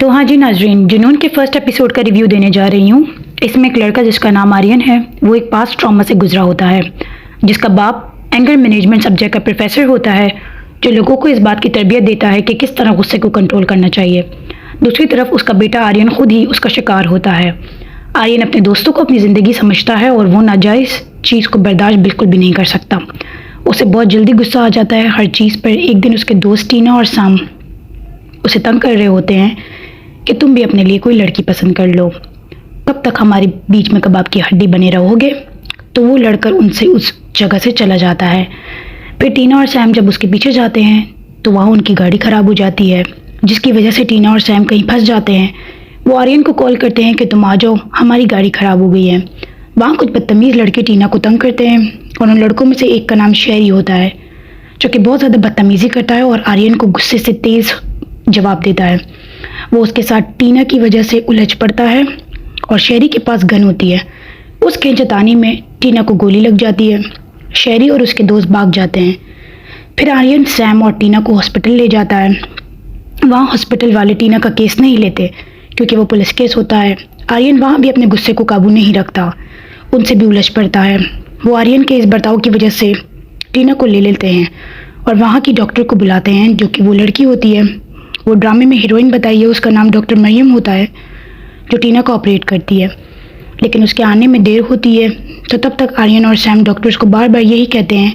तो हाँ जी नाजरीन, जुनून के फर्स्ट एपिसोड का रिव्यू देने जा रही हूँ। इसमें एक लड़का जिसका नाम आर्यन है, वो एक पास्ट ट्रॉमा से गुजरा होता है, जिसका बाप एंगर मैनेजमेंट सब्जेक्ट का प्रोफेसर होता है, जो लोगों को इस बात की तरबियत देता है कि किस तरह गुस्से को कंट्रोल करना चाहिए। दूसरी तरफ उसका बेटा आर्यन खुद ही उसका शिकार होता है। आर्यन अपने दोस्तों को अपनी ज़िंदगी समझता है और वो नाजायज़ चीज़ को बर्दाश्त बिल्कुल भी नहीं कर सकता। उसे बहुत जल्दी गुस्सा आ जाता है हर चीज़ पर। एक दिन उसके दोस्त टीना और साम उसे तंग कर रहे होते हैं कि तुम भी अपने लिए कोई लड़की पसंद कर लो, कब तक हमारे बीच में कबाब की हड्डी बने रहोगे। तो वो लड़कर उनसे उस जगह से चला जाता है। फिर टीना और सैम जब उसके पीछे जाते हैं तो वहाँ उनकी गाड़ी ख़राब हो जाती है, जिसकी वजह से टीना और सैम कहीं फंस जाते हैं। वो आर्यन को कॉल करते हैं कि तुम आ जाओ, हमारी गाड़ी ख़राब हो गई है। वहाँ कुछ बदतमीज़ लड़के टीना को तंग करते हैं और उन लड़कों में से एक का नाम शेरी होता है, जो कि बहुत ज़्यादा बदतमीज़ी करता है और आर्यन को गुस्से से तेज़ जवाब देता है। वो उसके साथ टीना की वजह से उलझ पड़ता है और शेरी के पास गन होती है। उस खींचतानी में टीना को गोली लग जाती है। शेरी और उसके दोस्त भाग जाते हैं। फिर आर्यन सैम और टीना को हॉस्पिटल ले जाता है। वहाँ हॉस्पिटल वाले टीना का केस नहीं लेते क्योंकि वो पुलिस केस होता है। आर्यन वहाँ भी अपने गुस्से को काबू नहीं रखता, उनसे भी उलझ पड़ता है। वो आर्यन के इस बर्ताव की वजह से टीना को ले लेते हैं और वहाँ की डॉक्टर को बुलाते हैं, जो कि वो लड़की होती है। वो ड्रामे में हीरोइन बताई है, उसका नाम डॉक्टर मरियम होता है, जो टीना को ऑपरेट करती है। लेकिन उसके आने में देर होती है, तो तब तक आर्यन और सैम डॉक्टर्स को बार बार यही कहते हैं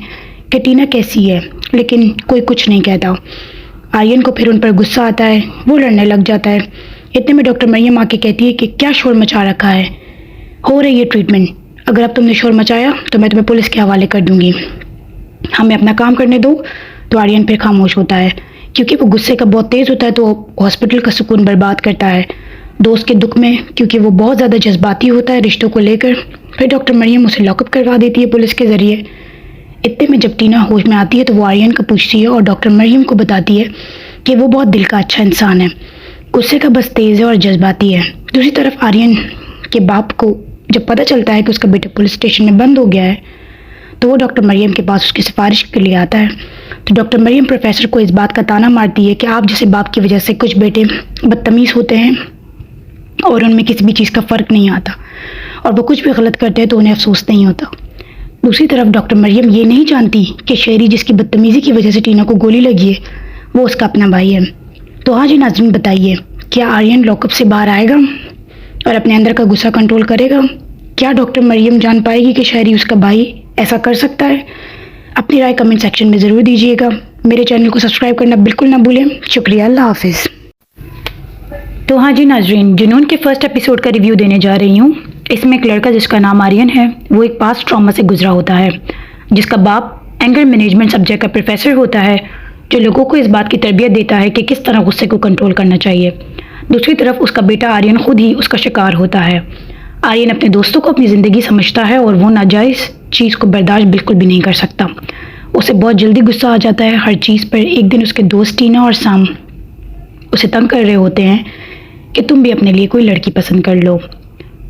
कि टीना कैसी है, लेकिन कोई कुछ नहीं कहता। आर्यन को फिर उन पर गुस्सा आता है, वो लड़ने लग जाता है। इतने में डॉक्टर मरियम आके कहती है कि क्या शोर मचा रखा है, हो रही है ट्रीटमेंट, अगर अब तुमने शोर मचाया तो मैं तुम्हें पुलिस के हवाले कर दूंगी, हमें अपना काम करने दो। तो आर्यन फिर खामोश होता है क्योंकि वो गुस्से का बहुत तेज़ होता है, तो हॉस्पिटल का सुकून बर्बाद करता है दोस्त के दुख में, क्योंकि वो बहुत ज़्यादा जज्बाती होता है रिश्तों को लेकर। फिर डॉक्टर मरियम उसे लॉकअप करवा देती है पुलिस के ज़रिए। इतने में जब टीना होश में आती है तो वो आर्यन को पूछती है और डॉक्टर मरियम को बताती है कि वो बहुत दिल का अच्छा इंसान है, गुस्से का बस तेज़ है और जज्बाती है। दूसरी तरफ आर्यन के बाप को जब पता चलता है कि उसका बेटा पुलिस स्टेशन में बंद हो गया है, तो वो डॉक्टर मरियम के पास उसकी सिफारिश के लिए आता है। तो डॉक्टर मरियम प्रोफेसर को इस बात का ताना मारती है कि आप जैसे बाप की वजह से कुछ बेटे बदतमीज़ होते हैं और उनमें किसी भी चीज़ का फ़र्क नहीं आता, और वो कुछ भी गलत करते हैं तो उन्हें अफसोस नहीं होता। दूसरी तरफ डॉक्टर मरियम ये नहीं जानती कि शेरी जिसकी बदतमीज़ी की वजह से टीना को गोली लगी है, वो उसका अपना भाई है। तो हाँ जी नाज़रीन, बताइए क्या आर्यन लॉकअप से बाहर आएगा और अपने अंदर का गुस्सा कंट्रोल करेगा? क्या डॉक्टर मरियम जान पाएगी कि शेरी उसका भाई ऐसा कर सकता है? अपनी राय कमेंट सेक्शन में ज़रूर दीजिएगा। मेरे चैनल को सब्सक्राइब करना बिल्कुल ना भूलें। शुक्रिया, अल्लाह हाफिज़। तो हाँ जी नाजरीन, जुनून के फर्स्ट एपिसोड का रिव्यू देने जा रही हूँ। इसमें एक लड़का जिसका नाम आर्यन है, वो एक पास्ट ट्रॉमा से गुजरा होता है, जिसका बाप एंगर मैनेजमेंट सब्जेक्ट का प्रोफेसर होता है, जो लोगों को इस बात की तरबियत देता है कि किस तरह गुस्से को कंट्रोल करना चाहिए। दूसरी तरफ उसका बेटा आर्यन खुद ही उसका शिकार होता है। आर्यन अपने दोस्तों को अपनी ज़िंदगी समझता है और वो नाजायज़ चीज़ को बर्दाश्त बिल्कुल भी नहीं कर सकता। उसे बहुत जल्दी गुस्सा आ जाता है हर चीज़ पर। एक दिन उसके दोस्त टीना और साम उसे तंग कर रहे होते हैं कि तुम भी अपने लिए कोई लड़की पसंद कर लो,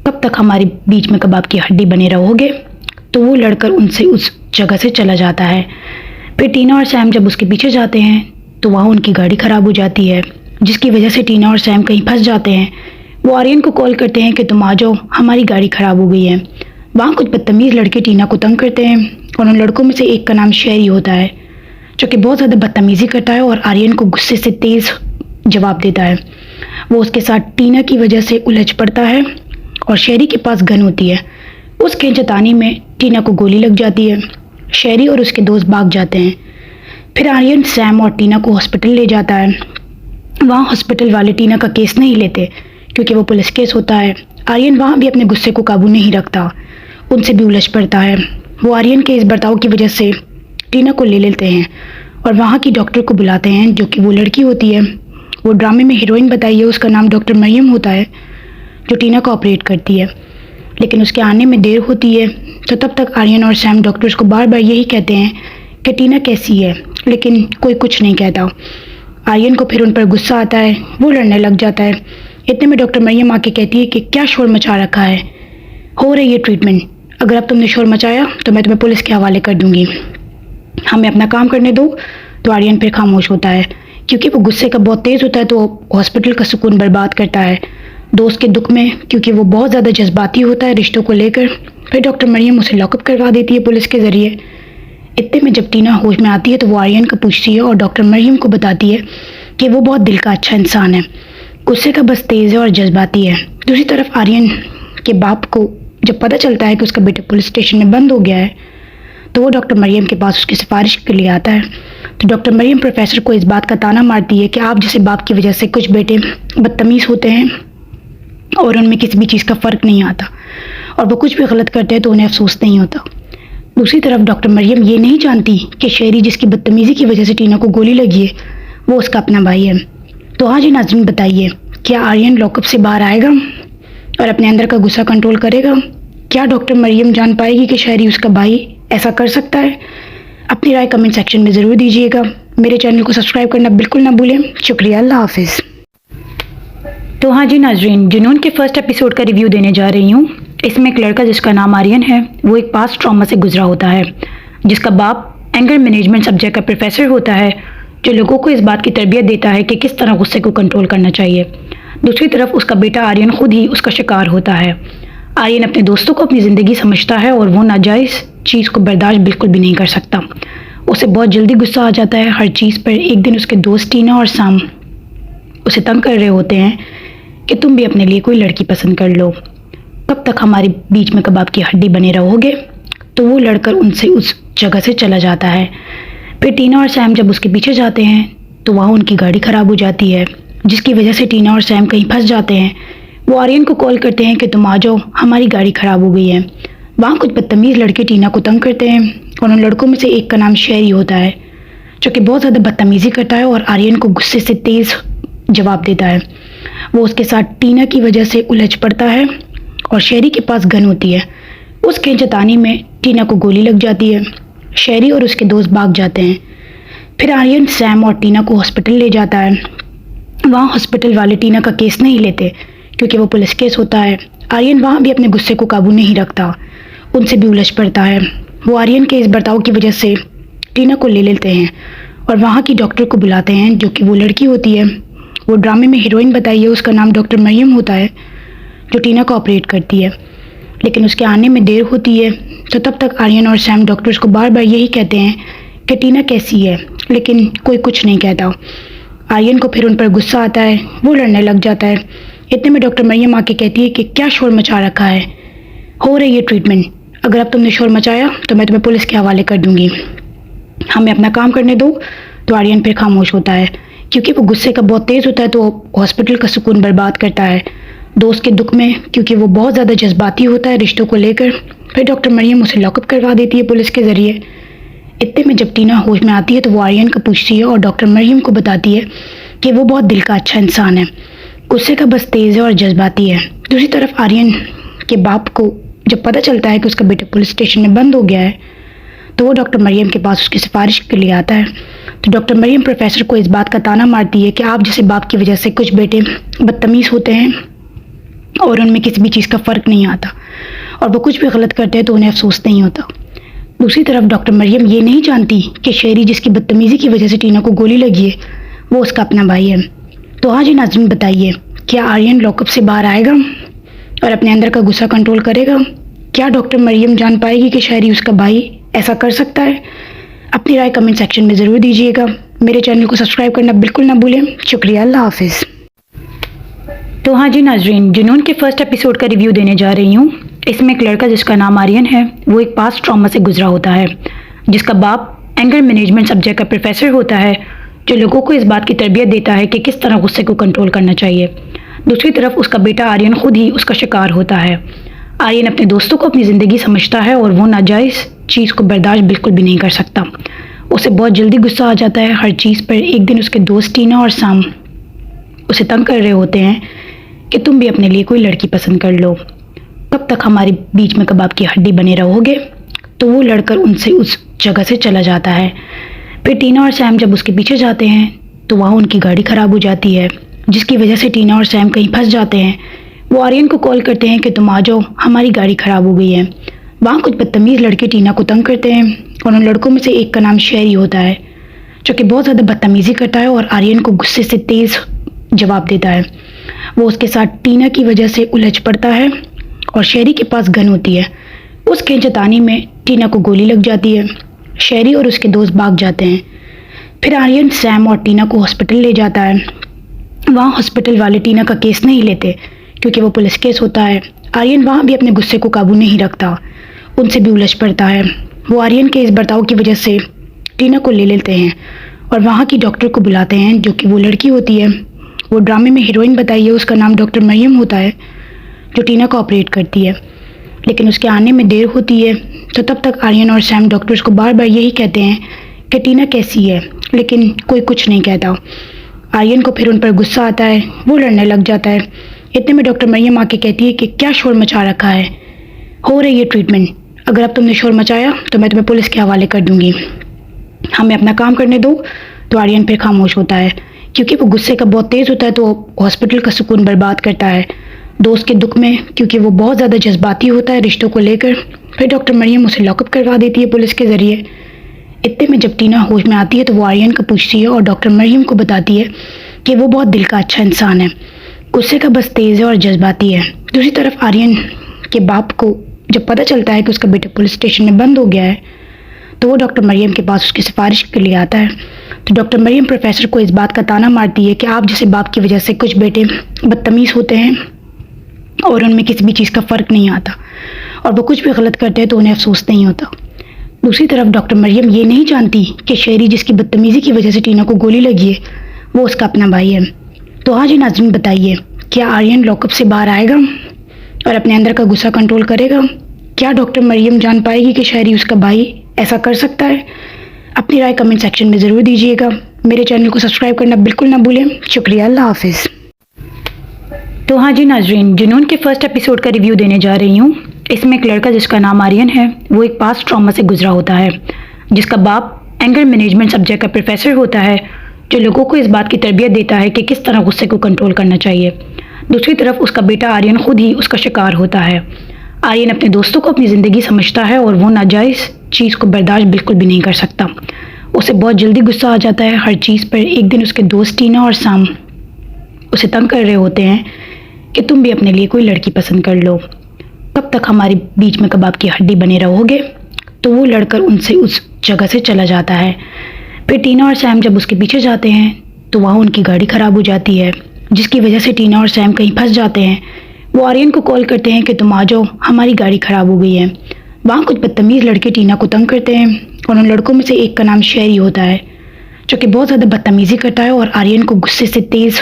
कब तक हमारे बीच में कबाब की हड्डी बने रहोगे। तो वो लड़कर उनसे उस जगह से चला जाता है। फिर टीना और सैम जब उसके पीछे जाते हैं तो वहाँ उनकी गाड़ी ख़राब हो जाती है, जिसकी वजह से टीना और सैम कहीं फंस जाते हैं। वो आर्यन को कॉल करते हैं कि तुम आ जाओ, हमारी गाड़ी ख़राब हो गई है। वहाँ कुछ बदतमीज़ लड़के टीना को तंग करते हैं और उन लड़कों में से एक का नाम शेरी होता है, जो कि बहुत ज़्यादा बदतमीज़ी करता है और आर्यन को गुस्से से तेज़ जवाब देता है। वो उसके साथ टीना की वजह से उलझ पड़ता है और शेरी के पास गन होती है। उस खींचतानी में टीना को गोली लग जाती है। शेरी और उसके दोस्त भाग जाते हैं। फिर आर्यन सैम और टीना को हॉस्पिटल ले जाता है। वहाँ हॉस्पिटल वाले टीना का केस नहीं लेते क्योंकि वो पुलिस केस होता है। आर्यन वहाँ भी अपने गुस्से को काबू नहीं रखता, उनसे भी उलझ पड़ता है। वो आर्यन के इस बर्ताव की वजह से टीना को ले लेते हैं और वहाँ की डॉक्टर को बुलाते हैं, जो कि वो लड़की होती है। वो ड्रामे में हीरोइन बताई है, उसका नाम डॉक्टर मरियम होता है, जो टीना को ऑपरेट करती है। लेकिन उसके आने में देर होती है, तो तब तक आर्यन और सैम डॉक्टर्स को बार बार यही कहते हैं कि टीना कैसी है, लेकिन कोई कुछ नहीं कहता। आर्यन को फिर उन पर गुस्सा आता है, वो लड़ने लग जाता है। इतने में डॉक्टर मरियम आके कहती है कि क्या शोर मचा रखा है, हो रही है ट्रीटमेंट, अगर अब तुमने शोर मचाया तो मैं तुम्हें पुलिस के हवाले कर दूंगी, हमें अपना काम करने दो। तो आर्यन फिर खामोश होता है क्योंकि वो गुस्से का बहुत तेज़ होता है तो वो हॉस्पिटल का सुकून बर्बाद करता है। दोस्त के दुख में क्योंकि वो बहुत ज़्यादा जज्बाती होता है रिश्तों को लेकर, फिर डॉक्टर मरियम उसे लॉकअप करवा देती है पुलिस के ज़रिए। इतने में जब टीना होश में आती है तो वो आर्यन को पूछती है और डॉक्टर मरियम को बताती है कि वो बहुत दिल का अच्छा इंसान है, गुस्से का बस तेज़ है और जज्बाती है। दूसरी तरफ आर्यन के बाप को जब पता चलता है कि उसका बेटा पुलिस स्टेशन में बंद हो गया है तो वो डॉक्टर मरियम के पास उसकी सिफारिश के लिए आता है। तो डॉक्टर मरियम प्रोफेसर को इस बात का ताना मारती है कि आप जैसे बाप की वजह से कुछ बेटे बदतमीज़ होते हैं और उनमें किसी भी चीज़ का फ़र्क नहीं आता, और वो कुछ भी गलत करते हैं तो उन्हें अफसोस नहीं होता। दूसरी तरफ डॉक्टर मरियम ये नहीं जानती कि शेरी जिसकी बदतमीज़ी की वजह से टीना को गोली लगी है वो उसका अपना भाई है। तो हाँ जी नाज़रीन, बताइए क्या आर्यन लॉकअप से बाहर आएगा और अपने अंदर का गुस्सा कंट्रोल करेगा? क्या डॉक्टर मरियम जान पाएगी कि शेरी उसका भाई ऐसा कर सकता है? अपनी राय कमेंट सेक्शन में ज़रूर दीजिएगा। मेरे चैनल को सब्सक्राइब करना बिल्कुल ना भूलें। शुक्रिया, अल्लाह हाफिज़। तो हाँ जी नाजरीन, जुनून के फर्स्ट एपिसोड का रिव्यू देने जा रही हूँ। इसमें एक लड़का जिसका नाम आर्यन है वो एक पास्ट ट्रॉमा से गुजरा होता है, जिसका बाप एंगर मैनेजमेंट सब्जेक्ट का प्रोफेसर होता है, जो लोगों को इस बात की तरबियत देता है कि किस तरह गुस्से को कंट्रोल करना चाहिए। दूसरी तरफ उसका बेटा आर्यन खुद ही उसका शिकार होता है। आर्यन अपने दोस्तों को अपनी ज़िंदगी समझता है और वो नाजायज़ चीज़ को बर्दाश्त बिल्कुल भी नहीं कर सकता। उसे बहुत जल्दी गुस्सा आ जाता है हर चीज़ पर। एक दिन उसके दोस्त टीना और साम उसे तंग कर रहे होते हैं कि तुम भी अपने लिए कोई लड़की पसंद कर लो, कब तक हमारे बीच में कबाब की हड्डी बने रहोगे? तो वो लड़कर उनसे उस जगह से चला जाता है। फिर टीना और सैम जब उसके पीछे जाते हैं तो वहाँ उनकी गाड़ी ख़राब हो जाती है, जिसकी वजह से टीना और सैम कहीं फंस जाते हैं। वो आर्यन को कॉल करते हैं कि तुम आ जाओ, हमारी गाड़ी ख़राब हो गई है। वहाँ कुछ बदतमीज़ लड़के टीना को तंग करते हैं और उन लड़कों में से एक का नाम शेरी होता है, जो कि बहुत ज़्यादा बदतमीज़ी करता है और आर्यन को गुस्से से तेज़ जवाब देता है। वो उसके साथ टीना की वजह से उलझ पड़ता है और शेरी के पास गन होती है। उस खींचतानी में टीना को गोली लग जाती है। शेरी और उसके दोस्त भाग जाते हैं। फिर आर्यन सैम और टीना को हॉस्पिटल ले जाता है। वहाँ हॉस्पिटल वाले टीना का केस नहीं लेते क्योंकि वो पुलिस केस होता है। आर्यन वहाँ भी अपने गुस्से को काबू नहीं रखता, उनसे भी उलझ पड़ता है। वो आर्यन के इस बर्ताव की वजह से टीना को ले लेते हैं और वहाँ की डॉक्टर को बुलाते हैं, जो कि वो लड़की होती है। वो ड्रामे में हीरोइन बताई है, उसका नाम डॉक्टर मरियम होता है, जो टीना को ऑपरेट करती है। लेकिन उसके आने में देर होती है, तो तब तक आर्यन और सैम डॉक्टर्स को बार बार यही कहते हैं कि टीना कैसी है, लेकिन कोई कुछ नहीं कहता। आर्यन को फिर उन पर गुस्सा आता है, वो लड़ने लग जाता है। इतने में डॉक्टर मरियम आके कहती है कि क्या शोर मचा रखा है, हो रही है ट्रीटमेंट, अगर अब तुमने शोर मचाया तो मैं तुम्हें पुलिस के हवाले कर दूंगी, हमें अपना काम करने दो। तो आर्यन फिर खामोश होता है क्योंकि वो गुस्से का बहुत तेज़ होता है तो हॉस्पिटल का सुकून बर्बाद करता है दोस्त के दुख में, क्योंकि वो बहुत ज़्यादा जज्बाती होता है रिश्तों को लेकर। फिर डॉक्टर मरियम उसे लॉकअप करवा देती है पुलिस के ज़रिए। इतने में जब टीना होश में आती है तो वो आर्यन को पूछती है और डॉक्टर मरियम को बताती है कि वो बहुत दिल का अच्छा इंसान है, गुस्से का बस तेज़ है और जज्बाती है। दूसरी तरफ आर्यन के बाप को जब पता चलता है कि उसका बेटा पुलिस स्टेशन में बंद हो गया है तो वो डॉक्टर मरियम के पास उसकी सिफारिश के लिए आता है। तो डॉक्टर मरियम प्रोफेसर को इस बात का ताना मारती है कि आप जैसे बाप की वजह से कुछ बेटे बदतमीज़ होते हैं और उनमें किसी भी चीज़ का फ़र्क नहीं आता, और वो कुछ भी गलत करते हैं तो उन्हें अफसोस नहीं होता। दूसरी तरफ डॉक्टर मरियम ये नहीं जानती कि शेरी जिसकी बदतमीज़ी की वजह से टीना को गोली लगी है वो उसका अपना भाई है। तो हाँ जी नाज़रीन, बताइए क्या आर्यन लॉकअप से बाहर आएगा और अपने अंदर का गुस्सा कंट्रोल करेगा? क्या डॉक्टर मरियम जान पाएगी कि शेरी उसका भाई ऐसा कर सकता है? अपनी राय कमेंट सेक्शन में ज़रूर दीजिएगा। मेरे चैनल को सब्सक्राइब करना बिल्कुल ना भूलें। शुक्रिया, अल्लाह हाफिज़। तो हाँ जी नाजरीन, जुनून के फर्स्ट एपिसोड का रिव्यू देने जा रही हूँ। इसमें एक लड़का जिसका नाम आर्यन है वो एक पास्ट ट्रॉमा से गुजरा होता है, जिसका बाप एंगर मैनेजमेंट सब्जेक्ट का प्रोफेसर होता है, जो लोगों को इस बात की तरबियत देता है कि किस तरह गुस्से को कंट्रोल करना चाहिए। दूसरी तरफ उसका बेटा आर्यन खुद ही उसका शिकार होता है। आर्यन अपने दोस्तों को अपनी ज़िंदगी समझता है और वो नाजायज़ चीज़ को बर्दाश्त बिल्कुल भी नहीं कर सकता। उसे बहुत जल्दी गुस्सा आ जाता है हर चीज़ पर। एक दिन उसके दोस्त टीना और साम उसे तंग कर रहे होते हैं कि तुम भी अपने लिए कोई लड़की पसंद कर लो, कब तक हमारे बीच में कबाब की हड्डी बने रहोगे? तो वो लड़कर उनसे उस जगह से चला जाता है। फिर टीना और सैम जब उसके पीछे जाते हैं तो वहाँ उनकी गाड़ी ख़राब हो जाती है, जिसकी वजह से टीना और सैम कहीं फंस जाते हैं। वो आर्यन को कॉल करते हैं कि तुम आ जाओ, हमारी गाड़ी ख़राब हो गई है। वहाँ कुछ बदतमीज़ लड़के टीना को तंग करते हैं और उन लड़कों में से एक का नाम शेरी होता है, जो कि बहुत ज़्यादा बदतमीज़ी करता है और आर्यन को गुस्से से तेज़ जवाब देता है। वो उसके साथ टीना की वजह से उलझ पड़ता है और शेरी के पास गन होती है। उस खींचतानी में टीना को गोली लग जाती है। शेरी और उसके दोस्त भाग जाते हैं। फिर आर्यन सैम और टीना को हॉस्पिटल ले जाता है। वहाँ हॉस्पिटल वाले टीना का केस नहीं लेते क्योंकि वो पुलिस केस होता है। आर्यन वहाँ भी अपने गुस्से को काबू नहीं रखता, उनसे भी उलझ पड़ता है। वो आर्यन के इस बर्ताव की वजह से टीना को ले लेते हैं और वहाँ की डॉक्टर को बुलाते हैं, जो कि वो लड़की होती है। वो ड्रामे में हीरोइन बताई है, उसका नाम डॉक्टर मरियम होता है, जो टीना को ऑपरेट करती है। लेकिन उसके आने में देर होती है, तो तब तक आर्यन और सैम डॉक्टर्स को बार बार यही कहते हैं कि टीना कैसी है, लेकिन कोई कुछ नहीं कहता। आर्यन को फिर उन पर गुस्सा आता है, वो लड़ने लग जाता है। इतने में डॉक्टर मरियम आके कहती है कि क्या शोर मचा रखा है, हो रही है ट्रीटमेंट, अगर अब तुमने शोर मचाया तो मैं तुम्हें पुलिस के हवाले कर दूंगी, हमें अपना काम करने दो। तो आर्यन फिर खामोश होता है क्योंकि वो गुस्से का बहुत तेज़ होता है, तो हॉस्पिटल का सुकून बर्बाद करता है दोस्त के दुख में, क्योंकि वो बहुत ज़्यादा जज्बाती होता है रिश्तों को लेकर। फिर डॉक्टर मरियम उसे लॉकअप करवा देती है पुलिस के ज़रिए। इतने में जब टीना होश में आती है तो वो आर्यन को पूछती है और डॉक्टर मरियम को बताती है कि वो बहुत दिल का अच्छा इंसान है, गुस्से का बस तेज़ है और जज्बाती है। दूसरी तरफ आर्यन के बाप को जब पता चलता है कि उसका बेटा पुलिस स्टेशन में बंद हो गया है, तो वो डॉक्टर मरियम के पास उसकी सिफारिश के लिए आता है। तो डॉक्टर मरियम प्रोफेसर को इस बात का ताना मारती है कि आप जैसे बाप की वजह से कुछ बेटे बदतमीज़ होते हैं और उनमें किसी भी चीज़ का फ़र्क नहीं आता, और वो कुछ भी गलत करते हैं तो उन्हें अफसोस नहीं होता। दूसरी तरफ डॉक्टर मरियम ये नहीं जानती कि शेरी जिसकी बदतमीज़ी की वजह से टीना को गोली लगी है, वो उसका अपना भाई है। तो हाँ जी नाज़रीन, बताइए, क्या आर्यन लॉकअप से बाहर आएगा और अपने अंदर का गुस्सा कंट्रोल करेगा? क्या डॉक्टर मरियम जान पाएगी कि शेरी उसका भाई ऐसा कर सकता है? अपनी राय कमेंट सेक्शन में ज़रूर दीजिएगा। मेरे चैनल को सब्सक्राइब करना बिल्कुल ना भूलें। शुक्रिया, अल्लाह हाफिज़। तो हाँ जी नाजरीन, जुनून के फर्स्ट एपिसोड का रिव्यू देने जा रही हूँ। इसमें एक लड़का जिसका नाम आर्यन है, वो एक पास्ट ट्रॉमा से गुजरा होता है, जिसका बाप एंगर मैनेजमेंट सब्जेक्ट का प्रोफेसर होता है, जो लोगों को इस बात की तरबियत देता है कि किस तरह गुस्से को कंट्रोल करना चाहिए। दूसरी तरफ उसका बेटा आर्यन खुद ही उसका शिकार होता है। आर्यन अपने दोस्तों को अपनी ज़िंदगी समझता है और वो नाजायज़ चीज़ को बर्दाश्त बिल्कुल भी नहीं कर सकता। उसे बहुत जल्दी गुस्सा आ जाता है हर चीज़ पर। एक दिन उसके दोस्त टीना और सैम उसे तंग कर रहे होते हैं कि तुम भी अपने लिए कोई लड़की पसंद कर लो, कब तक हमारे बीच में कबाब की हड्डी बने रहोगे। तो वो लड़कर उनसे उस जगह से चला जाता है। फिर टीना और सैम जब उसके पीछे जाते हैं तो वहाँ उनकी गाड़ी ख़राब हो जाती है, जिसकी वजह से टीना और सैम कहीं फंस जाते हैं। वो आर्यन को कॉल करते हैं कि तुम आ जाओ, हमारी गाड़ी ख़राब हो गई है। वहाँ कुछ बदतमीज़ लड़के टीना को तंग करते हैं और उन लड़कों में से एक का नाम शेरी होता है, जो कि बहुत ज़्यादा बदतमीज़ी करता है और आर्यन को गुस्से से तेज़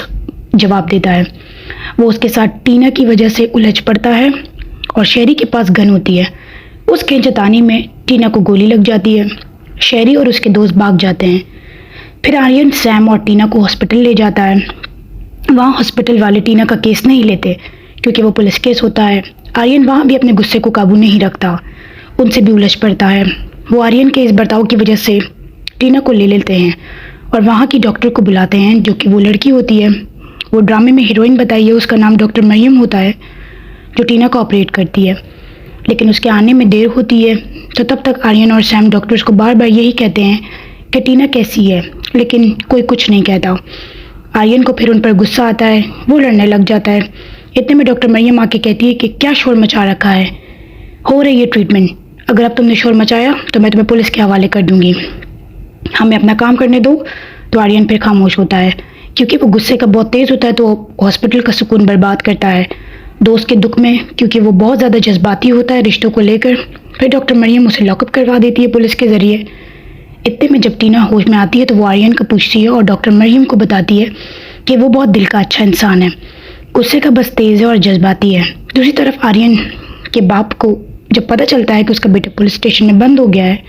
जवाब देता है। वो उसके साथ टीना की वजह से उलझ पड़ता है और शेरी के पास गन होती है। उस खींचतानी में टीना को गोली लग जाती है। शेरी और उसके दोस्त भाग जाते हैं। फिर आर्यन सैम और टीना को हॉस्पिटल ले जाता है। वहाँ हॉस्पिटल वाले टीना का केस नहीं लेते क्योंकि वो पुलिस केस होता है। आर्यन वहाँ भी अपने गुस्से को काबू नहीं रखता, उनसे भी उलझ पड़ता है। वो आर्यन के इस बर्ताव की वजह से टीना को ले लेते हैं और वहाँ की डॉक्टर को बुलाते हैं, जो कि वो लड़की होती है। वो ड्रामे में हीरोइन बताई है, उसका नाम डॉक्टर मरियम होता है, जो टीना को ऑपरेट करती है। लेकिन उसके आने में देर होती है, तो तब तक आर्यन और सैम डॉक्टर्स को बार बार यही कहते हैं कि टीना कैसी है, लेकिन कोई कुछ नहीं कहता। आर्यन को फिर उन पर गुस्सा आता है, वो लड़ने लग जाता है। इतने में डॉक्टर मरियम आके कहती है कि क्या शोर मचा रखा है, हो रही है ट्रीटमेंट, अगर अब तुमने शोर मचाया तो मैं तुम्हें पुलिस के हवाले कर दूंगी, हमें अपना काम करने दो। तो आर्यन फिर खामोश होता है क्योंकि वो गुस्से का बहुत तेज़ होता है, तो हॉस्पिटल का सुकून बर्बाद करता है दोस्त के दुख में, क्योंकि वो बहुत ज़्यादा जज्बाती होता है रिश्तों को लेकर। फिर डॉक्टर मरियम उसे लॉकअप करवा देती है पुलिस के ज़रिए। इतने में जब टीना होश में आती है तो वो आर्यन को पूछती है और डॉक्टर मरियम को बताती है कि वो बहुत दिल का अच्छा इंसान है, गुस्से का बस तेज़ है और जज्बाती है। दूसरी तरफ आर्यन के बाप को जब पता चलता है कि उसका बेटा पुलिस स्टेशन में बंद हो गया है,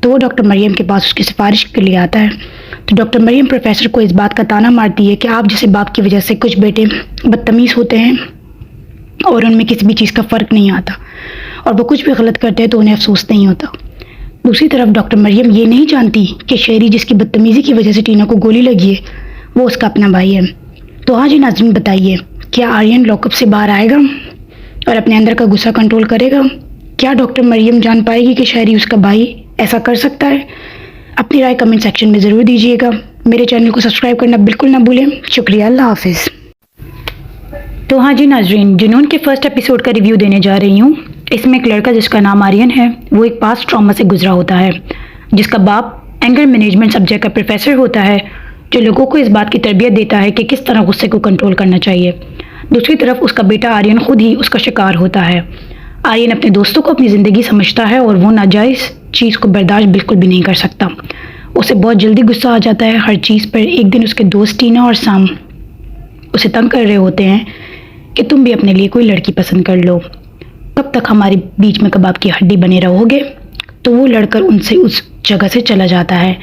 तो वो डॉक्टर मरियम के पास उसकी सिफारिश के लिए आता है। तो डॉक्टर मरियम प्रोफेसर को इस बात का ताना मारती है कि आप जैसे बाप की वजह से कुछ बेटे बदतमीज़ होते हैं और उनमें किसी भी चीज़ का फ़र्क नहीं आता, और वो कुछ भी गलत करते हैं तो उन्हें अफसोस नहीं होता। दूसरी तरफ डॉक्टर मरियम ये नहीं जानती कि शेरी जिसकी बदतमीज़ी की वजह से टीना को गोली लगी है, वो उसका अपना भाई है। तो हाँ जी नाज़रीन, बताइए, क्या आर्यन लॉकअप से बाहर आएगा और अपने अंदर का गुस्सा कंट्रोल करेगा? क्या डॉक्टर मरियम जान पाएगी कि शेरी उसका भाई ऐसा कर सकता है? अपनी राय कमेंट सेक्शन में ज़रूर दीजिएगा। मेरे चैनल को सब्सक्राइब करना बिल्कुल ना भूलें। शुक्रिया, अल्लाह हाफिज़। तो हाँ जी नाजरीन, जुनून के फर्स्ट एपिसोड का रिव्यू देने जा रही हूँ। इसमें एक लड़का जिसका नाम आर्यन है, वो एक पास्ट ट्रॉमा से गुजरा होता है, जिसका बाप एंगर मैनेजमेंट सब्जेक्ट का प्रोफेसर होता है, जो लोगों को इस बात की तरबियत देता है कि किस तरह गुस्से को कंट्रोल करना चाहिए। दूसरी तरफ उसका बेटा आर्यन खुद ही उसका शिकार होता है। आर्यन अपने दोस्तों को अपनी ज़िंदगी समझता है और वो नाजायज़ चीज़ को बर्दाश्त बिल्कुल भी नहीं कर सकता। उसे बहुत जल्दी गुस्सा आ जाता है हर चीज़ पर। एक दिन उसके दोस्त टीना और साम उसे तंग कर रहे होते हैं कि तुम भी अपने लिए कोई लड़की पसंद कर लो, कब तक हमारे बीच में कबाब की हड्डी बने रहोगे। तो वो लड़कर उनसे उस जगह से चला जाता है।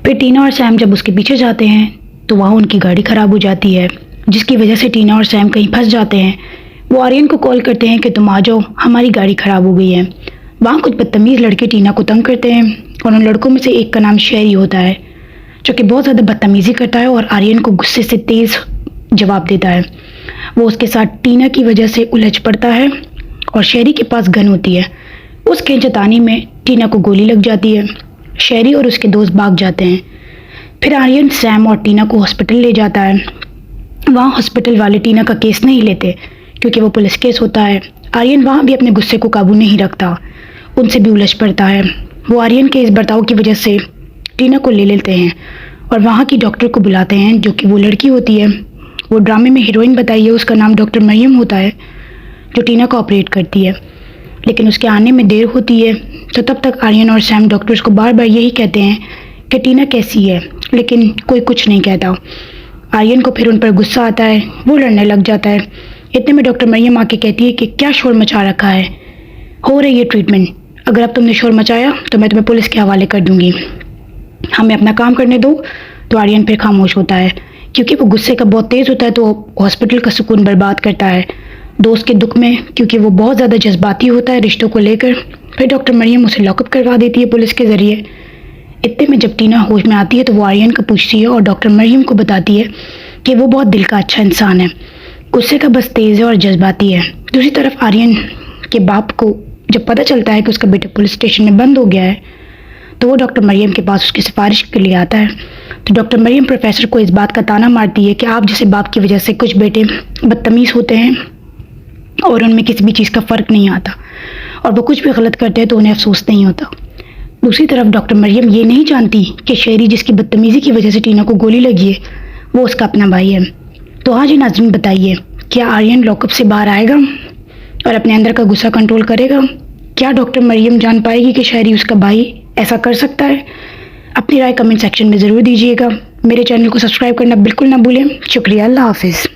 फिर टीना और सैम जब उसके पीछे जाते हैं तो वहाँ उनकी गाड़ी ख़राब हो जाती है, जिसकी वजह से टीना और सैम कहीं फंस जाते हैं। वो आर्यन को कॉल करते हैं कि तुम आ जाओ, हमारी गाड़ी ख़राब हो गई है। वहाँ कुछ बदतमीज़ लड़के टीना को तंग करते हैं और उन लड़कों में से एक का नाम शेरी होता है, जो कि बहुत ज़्यादा बदतमीज़ी करता है और आर्यन को गुस्से से तेज़ जवाब देता है। वो उसके साथ टीना की वजह से उलझ पड़ता है और शेरी के पास गन होती है। उस खींचतानी में टीना को गोली लग जाती है। शेरी और उसके दोस्त भाग जाते हैं। फिर आर्यन सैम और टीना को हॉस्पिटल ले जाता है। वहाँ हॉस्पिटल वाले टीना का केस नहीं लेते क्योंकि वो पुलिस केस होता है। आर्यन वहाँ भी अपने गुस्से को काबू नहीं रखता, उनसे भी उलझ पड़ता है। वो आर्यन के इस बर्ताव की वजह से टीना को ले लेते हैं और वहाँ की डॉक्टर को बुलाते हैं, जो कि वो लड़की होती है। वो ड्रामे में हीरोइन बताई है, उसका नाम डॉक्टर मरियम होता है, जो टीना को ऑपरेट करती है। लेकिन उसके आने में देर होती है, तो तब तक आर्यन और सैम डॉक्टर्स को बार बार यही कहते हैं कि टीना कैसी है, लेकिन कोई कुछ नहीं कहता। आर्यन को फिर उन पर गुस्सा आता है, वो लड़ने लग जाता है। इतने में डॉक्टर मरियम आके कहती है कि क्या शोर मचा रखा है, हो रही है ट्रीटमेंट, अगर अब तुमने शोर मचाया तो मैं तुम्हें पुलिस के हवाले कर दूंगी, हमें अपना काम करने दो। तो आर्यन फिर खामोश होता है क्योंकि वो गुस्से का बहुत तेज़ होता है, तो हॉस्पिटल का सुकून बर्बाद करता है दोस्त के दुख में, क्योंकि वो बहुत ज़्यादा जज्बाती होता है रिश्तों को लेकर। फिर डॉक्टर मरियम उसे लॉकअप करवा देती है पुलिस के ज़रिए। इतने में जब टीना होश में आती है तो वो आर्यन को पूछती है और डॉक्टर मरियम को बताती है कि वो बहुत दिल का अच्छा इंसान है, गुस्से का बस तेज़ है और जज्बाती है। दूसरी तरफ आर्यन के बाप को जब पता चलता है कि उसका बेटा पुलिस स्टेशन में बंद हो गया है, तो वो डॉक्टर मरियम के पास उसकी सिफारिश के लिए आता है। तो डॉक्टर मरियम प्रोफेसर को इस बात का ताना मारती है कि आप जैसे बाप की वजह से कुछ बेटे बदतमीज़ होते हैं और उनमें किसी भी चीज़ का फ़र्क नहीं आता, और वो कुछ भी गलत करते हैं तो उन्हें अफसोस नहीं होता। दूसरी तरफ डॉक्टर मरियम ये नहीं जानती कि शेरी जिसकी बदतमीज़ी की वजह से टीना को गोली लगी है, वो उसका अपना भाई है। तो हाँ जी नाज़रीन, बताइए क्या आर्यन लॉकअप से बाहर आएगा और अपने अंदर का गुस्सा कंट्रोल करेगा? क्या डॉक्टर मरियम जान पाएगी कि शेरी उसका भाई ऐसा कर सकता है? अपनी राय कमेंट सेक्शन में ज़रूर दीजिएगा। मेरे चैनल को सब्सक्राइब करना बिल्कुल ना भूलें। शुक्रिया, अल्लाह हाफिज़।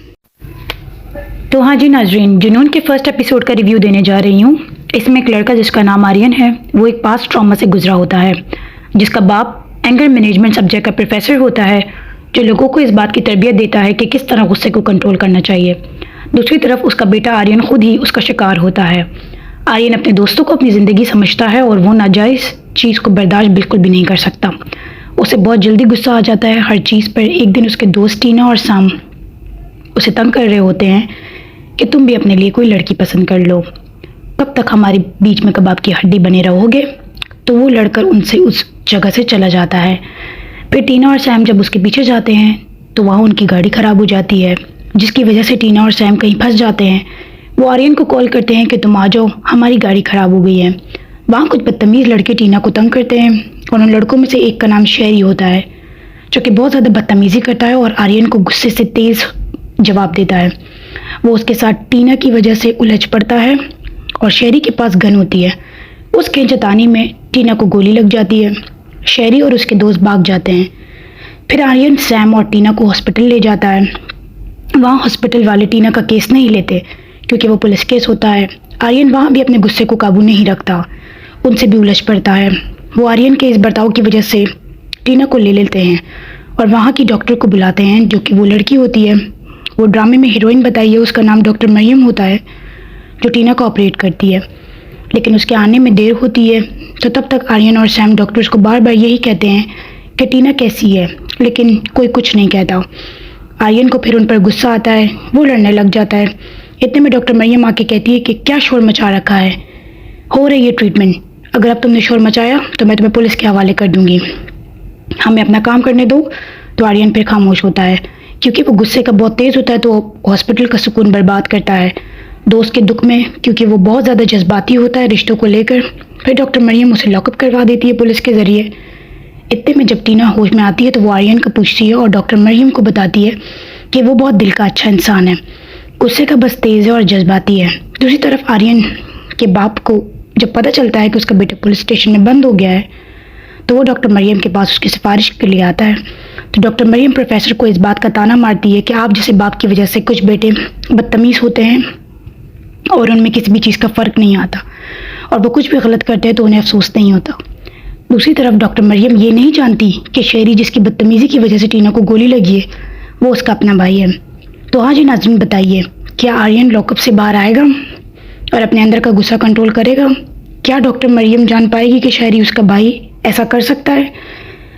तो हाँ जी नाजरीन, जुनून के फर्स्ट एपिसोड का रिव्यू देने जा रही हूँ। इसमें एक लड़का जिसका नाम आर्यन है, वो एक पास्ट ट्रॉमा से गुजरा होता है, जिसका बाप एंगर मैनेजमेंट सब्जेक्ट का प्रोफेसर होता है, जो लोगों को इस बात की तरबियत देता है कि किस तरह गुस्से को कंट्रोल करना चाहिए। दूसरी तरफ उसका बेटा आर्यन खुद ही उसका शिकार होता है। आर्यन अपने दोस्तों को अपनी ज़िंदगी समझता है और वो नाजायज़ चीज़ को बर्दाश्त बिल्कुल भी नहीं कर सकता। उसे बहुत जल्दी गुस्सा आ जाता है हर चीज़ पर। एक दिन उसके दोस्त टीना और साम उसे तंग कर रहे होते हैं कि तुम भी अपने लिए कोई लड़की पसंद कर लो, कब तक हमारे बीच में कबाब की हड्डी बने रहोगे। तो वो लड़कर उनसे उस जगह से चला जाता है। फिर टीना और सैम जब उसके पीछे जाते हैं तो वहाँ उनकी गाड़ी ख़राब हो जाती है, जिसकी वजह से टीना और सैम कहीं फंस जाते हैं। वो आर्यन को कॉल करते हैं कि तुम आ जाओ, हमारी गाड़ी ख़राब हो गई है। वहाँ कुछ बदतमीज़ लड़के टीना को तंग करते हैं और उन लड़कों में से एक का नाम शेरी होता है, जो कि बहुत ज़्यादा बदतमीज़ी करता है और आर्यन को गुस्से से तेज़ जवाब देता है। वो उसके साथ टीना की वजह से उलझ पड़ता है और शेरी के पास गन होती है। उस खींचतानी में टीना को गोली लग जाती है। शेरी और उसके दोस्त भाग जाते हैं। फिर आर्यन सैम और टीना को हॉस्पिटल ले जाता है। वहाँ हॉस्पिटल वाले टीना का केस नहीं लेते क्योंकि वो पुलिस केस होता है। आर्यन वहाँ भी अपने गुस्से को काबू नहीं रखता, उनसे भी उलझ पड़ता है। वो आर्यन के इस बर्ताव की वजह से टीना को ले लेते हैं और वहाँ की डॉक्टर को बुलाते हैं, जो कि वो लड़की होती है। वो ड्रामे में हीरोइन बताई है, उसका नाम डॉक्टर मरियम होता है, जो टीना को ऑपरेट करती है। लेकिन उसके आने में देर होती है, तो तब तक आर्यन और सैम डॉक्टर्स को बार बार यही कहते हैं कि टीना कैसी है, लेकिन कोई कुछ नहीं कहता। आर्यन को फिर उन पर गुस्सा आता है, वो लड़ने लग जाता है। इतने में डॉक्टर मरियम आके कहती है कि क्या शोर मचा रखा है, हो रही है ट्रीटमेंट, अगर अब तुमने शोर मचाया तो मैं तुम्हें पुलिस के हवाले कर दूंगी, हमें अपना काम करने दो। तो आर्यन फिर खामोश होता है क्योंकि वो गुस्से का बहुत तेज़ होता है, तो हॉस्पिटल का सुकून बर्बाद करता है दोस्त के दुख में, क्योंकि वो बहुत ज़्यादा जज्बाती होता है रिश्तों को लेकर। फिर डॉक्टर मरियम उसे लॉकअप करवा देती है पुलिस के ज़रिए। इतने में जब टीना होश में आती है तो वो आर्यन को पूछती है और डॉक्टर मरियम को बताती है कि वो बहुत दिल का अच्छा इंसान है, गुस्से का बस तेज़ है और जज्बाती है। दूसरी तरफ आर्यन के बाप को जब पता चलता है कि उसका बेटा पुलिस स्टेशन में बंद हो गया है, तो वो डॉक्टर मरियम के पास उसकी सिफारिश के लिए आता है। तो डॉक्टर मरियम प्रोफेसर को इस बात का ताना मारती है कि आप जैसे बाप की वजह से कुछ बेटे बदतमीज़ होते हैं और उनमें किसी भी चीज़ का फ़र्क नहीं आता, और वो कुछ भी गलत करते हैं तो उन्हें अफसोस नहीं होता। दूसरी तरफ डॉक्टर मरियम ये नहीं जानती कि शेरी जिसकी बदतमीज़ी की वजह से टीना को गोली लगी है वो उसका अपना भाई है। तो हाँ जी नाज़रीन, बताइए क्या आर्यन लॉकअप से बाहर आएगा और अपने अंदर का गुस्सा कंट्रोल करेगा? क्या डॉक्टर मरियम जान पाएगी कि शेरी उसका भाई ऐसा कर सकता है?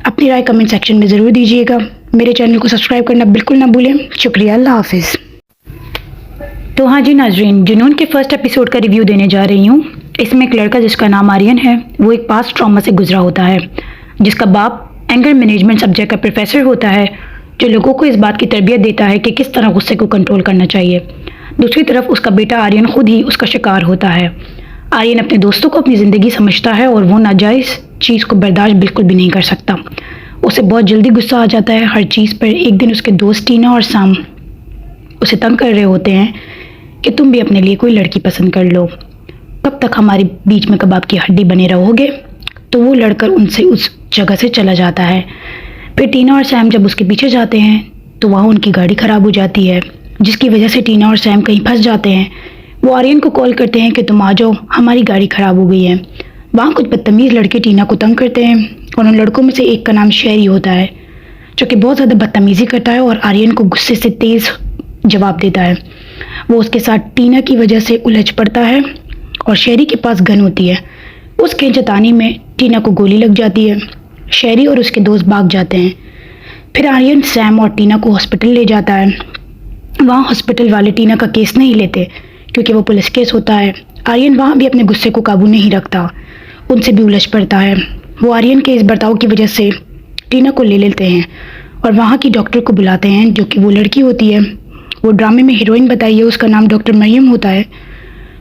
अपनी राय कमेंट सेक्शन में ज़रूर दीजिएगा। मेरे चैनल को सब्सक्राइब करना बिल्कुल ना भूलें। शुक्रिया, अल्लाह हाफिज़। तो हाँ जी नाज़रीन, जुनून के फर्स्ट एपिसोड का रिव्यू देने जा रही हूँ। इसमें एक लड़का जिसका नाम आर्यन है, वो एक पास्ट ट्रॉमा से गुजरा होता है, जिसका बाप एंगर मैनेजमेंट सब्जेक्ट का प्रोफेसर होता है, जो लोगों को इस बात की तरबियत देता है कि किस तरह गुस्से को कंट्रोल करना चाहिए। दूसरी तरफ उसका बेटा आर्यन खुद ही उसका शिकार होता है। आर्यन अपने दोस्तों को अपनी ज़िंदगी समझता है और वो नाजायज़ चीज़ को बर्दाश्त बिल्कुल भी नहीं कर सकता। उसे बहुत जल्दी गुस्सा आ जाता है हर चीज़ पर। एक दिन उसके दोस्त टीना और साम उसे तंग कर रहे होते हैं कि तुम भी अपने लिए कोई लड़की पसंद कर लो, कब तक हमारे बीच में कबाब की हड्डी बने रहोगे? तो वो लड़कर उनसे उस जगह से चला जाता है। फिर टीना और सैम जब उसके पीछे जाते हैं तो वहाँ उनकी गाड़ी ख़राब हो जाती है, जिसकी वजह से टीना और सैम कहीं फंस जाते हैं। वो आर्यन को कॉल करते हैं कि तुम आ जाओ, हमारी गाड़ी ख़राब हो गई है। वहाँ कुछ बदतमीज़ लड़के टीना को तंग करते हैं और उन लड़कों में से एक का नाम शेरी होता है, जो कि बहुत ज़्यादा बदतमीज़ी करता है और आर्यन को गुस्से से तेज़ जवाब देता है। वो उसके साथ टीना की वजह से उलझ पड़ता है और शेरी के पास गन होती है। उस खींचतानी में टीना को गोली लग जाती है। शेरी और उसके दोस्त भाग जाते हैं। फिर आर्यन सैम और टीना को हॉस्पिटल ले जाता है। वहाँ हॉस्पिटल वाले टीना का केस नहीं लेते क्योंकि वो पुलिस केस होता है। आर्यन वहाँ भी अपने गुस्से को काबू नहीं रखता, उनसे भी उलझ पड़ता है। वो आर्यन के इस बर्ताव की वजह से टीना को ले लेते हैं और वहाँ की डॉक्टर को बुलाते हैं, जो कि वो लड़की होती है। वो ड्रामे में हीरोइन बताई है, उसका नाम डॉक्टर मरियम होता है,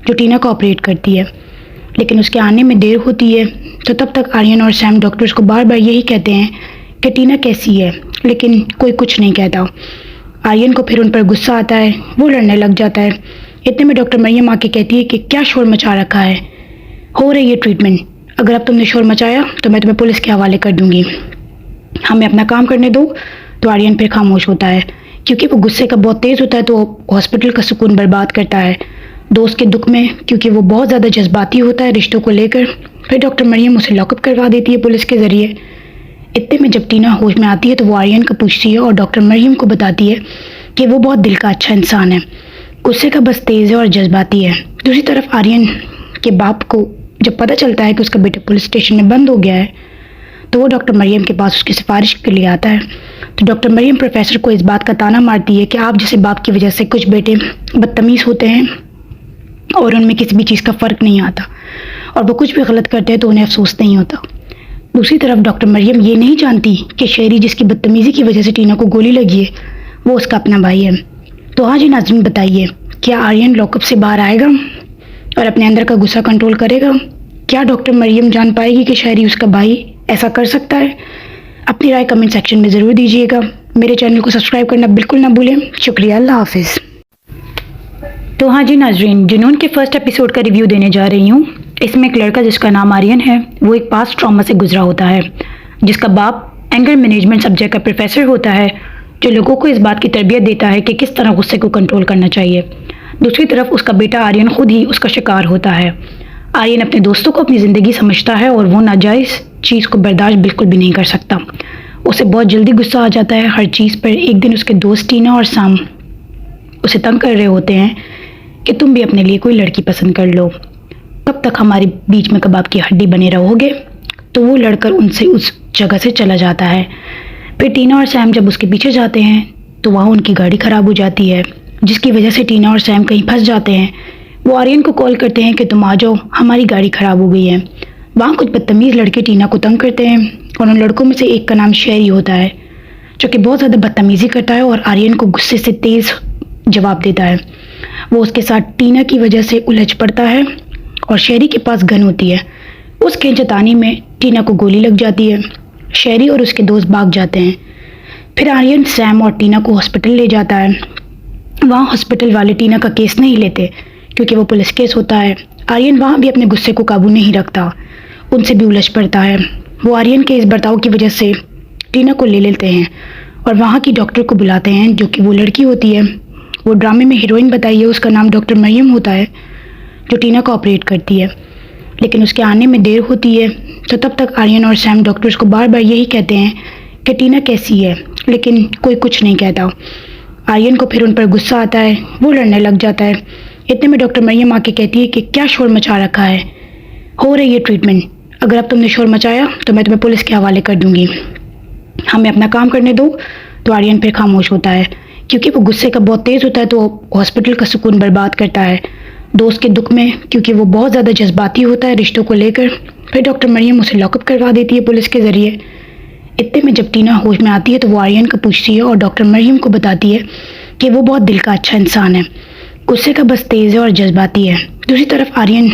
जो टीना को ऑपरेट करती है। लेकिन उसके आने में देर होती है, तो तब तक आर्यन और सैम डॉक्टर्स को बार बार यही कहते हैं कि टीना कैसी है, लेकिन कोई कुछ नहीं कहता। आर्यन को फिर उन पर गुस्सा आता है, वो लड़ने लग जाता है। इतने में डॉक्टर मरियम आके कहती है कि क्या शोर मचा रखा है, हो रही है ट्रीटमेंट, अगर अब तुमने शोर मचाया तो मैं तुम्हें पुलिस के हवाले कर दूंगी, हमें अपना काम करने दो। तो आर्यन फिर खामोश होता है क्योंकि वो गुस्से का बहुत तेज़ होता है, तो हॉस्पिटल का सुकून बर्बाद करता है दोस्त के दुख में, क्योंकि वो बहुत ज़्यादा जज्बाती होता है रिश्तों को लेकर। फिर डॉक्टर मरियम उसे लॉकअप करवा देती है पुलिस के ज़रिए। इतने में जब टीना होश में आती है तो वो आर्यन को पूछती है और डॉक्टर मरियम को बताती है कि वो बहुत दिल का अच्छा इंसान है, गुस्से का बस तेज़ है और जज्बाती है। दूसरी तरफ आर्यन के बाप को जब पता चलता है कि उसका बेटा पुलिस स्टेशन में बंद हो गया है, तो वो डॉक्टर मरियम के पास उसकी सिफारिश के लिए आता है। तो डॉक्टर मरियम प्रोफेसर को इस बात का ताना मारती है कि आप जैसे बाप की वजह से कुछ बेटे बदतमीज़ होते हैं और उनमें किसी भी चीज़ का फ़र्क नहीं आता, और वो कुछ भी गलत करते हैं तो उन्हें अफसोस नहीं होता। दूसरी तरफ डॉक्टर मरियम ये नहीं जानती कि शेरी जिसकी बदतमीज़ी की वजह से टीना को गोली लगी है वो उसका अपना भाई है। तो हाँ जी नाज़रीन, बताइए क्या आर्यन लॉकअप से बाहर आएगा और अपने अंदर का गुस्सा कंट्रोल करेगा? क्या डॉक्टर मरियम जान पाएगी कि शेरी उसका भाई ऐसा कर सकता है? अपनी राय कमेंट सेक्शन में ज़रूर दीजिएगा। मेरे चैनल को सब्सक्राइब करना बिल्कुल ना भूलें। शुक्रिया, अल्लाह हाफिज़। तो हाँ जी नाज़रीन, जुनून के फर्स्ट एपिसोड का रिव्यू देने जा रही हूँ। इसमें एक लड़का जिसका नाम आर्यन है, वो एक पास्ट ट्रॉमा से गुजरा होता है, जिसका बाप एंगर मैनेजमेंट सब्जेक्ट का प्रोफेसर होता है, जो लोगों को इस बात की तरबियत देता है कि किस तरह गुस्से को कंट्रोल करना चाहिए। दूसरी तरफ उसका बेटा आर्यन खुद ही उसका शिकार होता है। आर्यन अपने दोस्तों को अपनी ज़िंदगी समझता है और वो नाजायज़ चीज़ को बर्दाश्त बिल्कुल भी नहीं कर सकता। उसे बहुत जल्दी गुस्सा आ जाता है हर चीज़ पर। एक दिन उसके दोस्त टीना और साम उसे तंग कर रहे होते हैं कि तुम भी अपने लिए कोई लड़की पसंद कर लो, कब तक हमारे बीच में कबाब की हड्डी बने रहोगे? तो वो लड़कर उनसे उस जगह से चला जाता है। फिर टीना और सैम जब उसके पीछे जाते हैं तो वहाँ उनकी गाड़ी ख़राब हो जाती है, जिसकी वजह से टीना और सैम कहीं फंस जाते हैं। वो आर्यन को कॉल करते हैं कि तुम आ जाओ, हमारी गाड़ी ख़राब हो गई है। वहाँ कुछ बदतमीज़ लड़के टीना को तंग करते हैं और उन लड़कों में से एक का नाम शेरी होता है, जो कि बहुत ज़्यादा बदतमीज़ी करता है और आर्यन को गुस्से से तेज़ जवाब देता है। वो उसके साथ टीना की वजह से उलझ पड़ता है और शेरी के पास गन होती है। उस खींचतानी में टीना को गोली लग जाती है। शेरी और उसके दोस्त भाग जाते हैं। फिर आर्यन सैम और टीना को हॉस्पिटल ले जाता है। वहाँ हॉस्पिटल वाले टीना का केस नहीं लेते क्योंकि वो पुलिस केस होता है। आर्यन वहाँ भी अपने गुस्से को काबू नहीं रखता, उनसे भी उलझ पड़ता है। वो आर्यन के इस बर्ताव की वजह से टीना को ले लेते हैं और वहाँ की डॉक्टर को बुलाते हैं, जो कि वो लड़की होती है। वो ड्रामे में हीरोइन बताई है, उसका नाम डॉक्टर मरियम होता है, जो टीना को ऑपरेट करती है। लेकिन उसके आने में देर होती है, तो तब तक आर्यन और सैम डॉक्टर्स को बार बार यही कहते हैं कि टीना कैसी है, लेकिन कोई कुछ नहीं कहता। आर्यन को फिर उन पर गुस्सा आता है, वो लड़ने लग जाता है। इतने में डॉक्टर मरियम आके कहती है कि क्या शोर मचा रखा है, हो रही है ट्रीटमेंट, अगर अब तुमने शोर मचाया तो मैं तुम्हें पुलिस के हवाले कर दूंगी, हमें अपना काम करने दो। तो आर्यन फिर खामोश होता है क्योंकि वो गुस्से का बहुत तेज़ होता है, तो हॉस्पिटल का सुकून बर्बाद करता है दोस्त के दुख में, क्योंकि वो बहुत ज़्यादा जज्बाती होता है रिश्तों को लेकर। फिर डॉक्टर मरियम उसे लॉकअप करवा देती है पुलिस के ज़रिए। इतने में जब टीना होश में आती है तो वो आर्यन को पूछती है और डॉक्टर मरियम को बताती है कि वो बहुत दिल का अच्छा इंसान है, गुस्से का बस तेज़ है और जज्बाती है। दूसरी तरफ आर्यन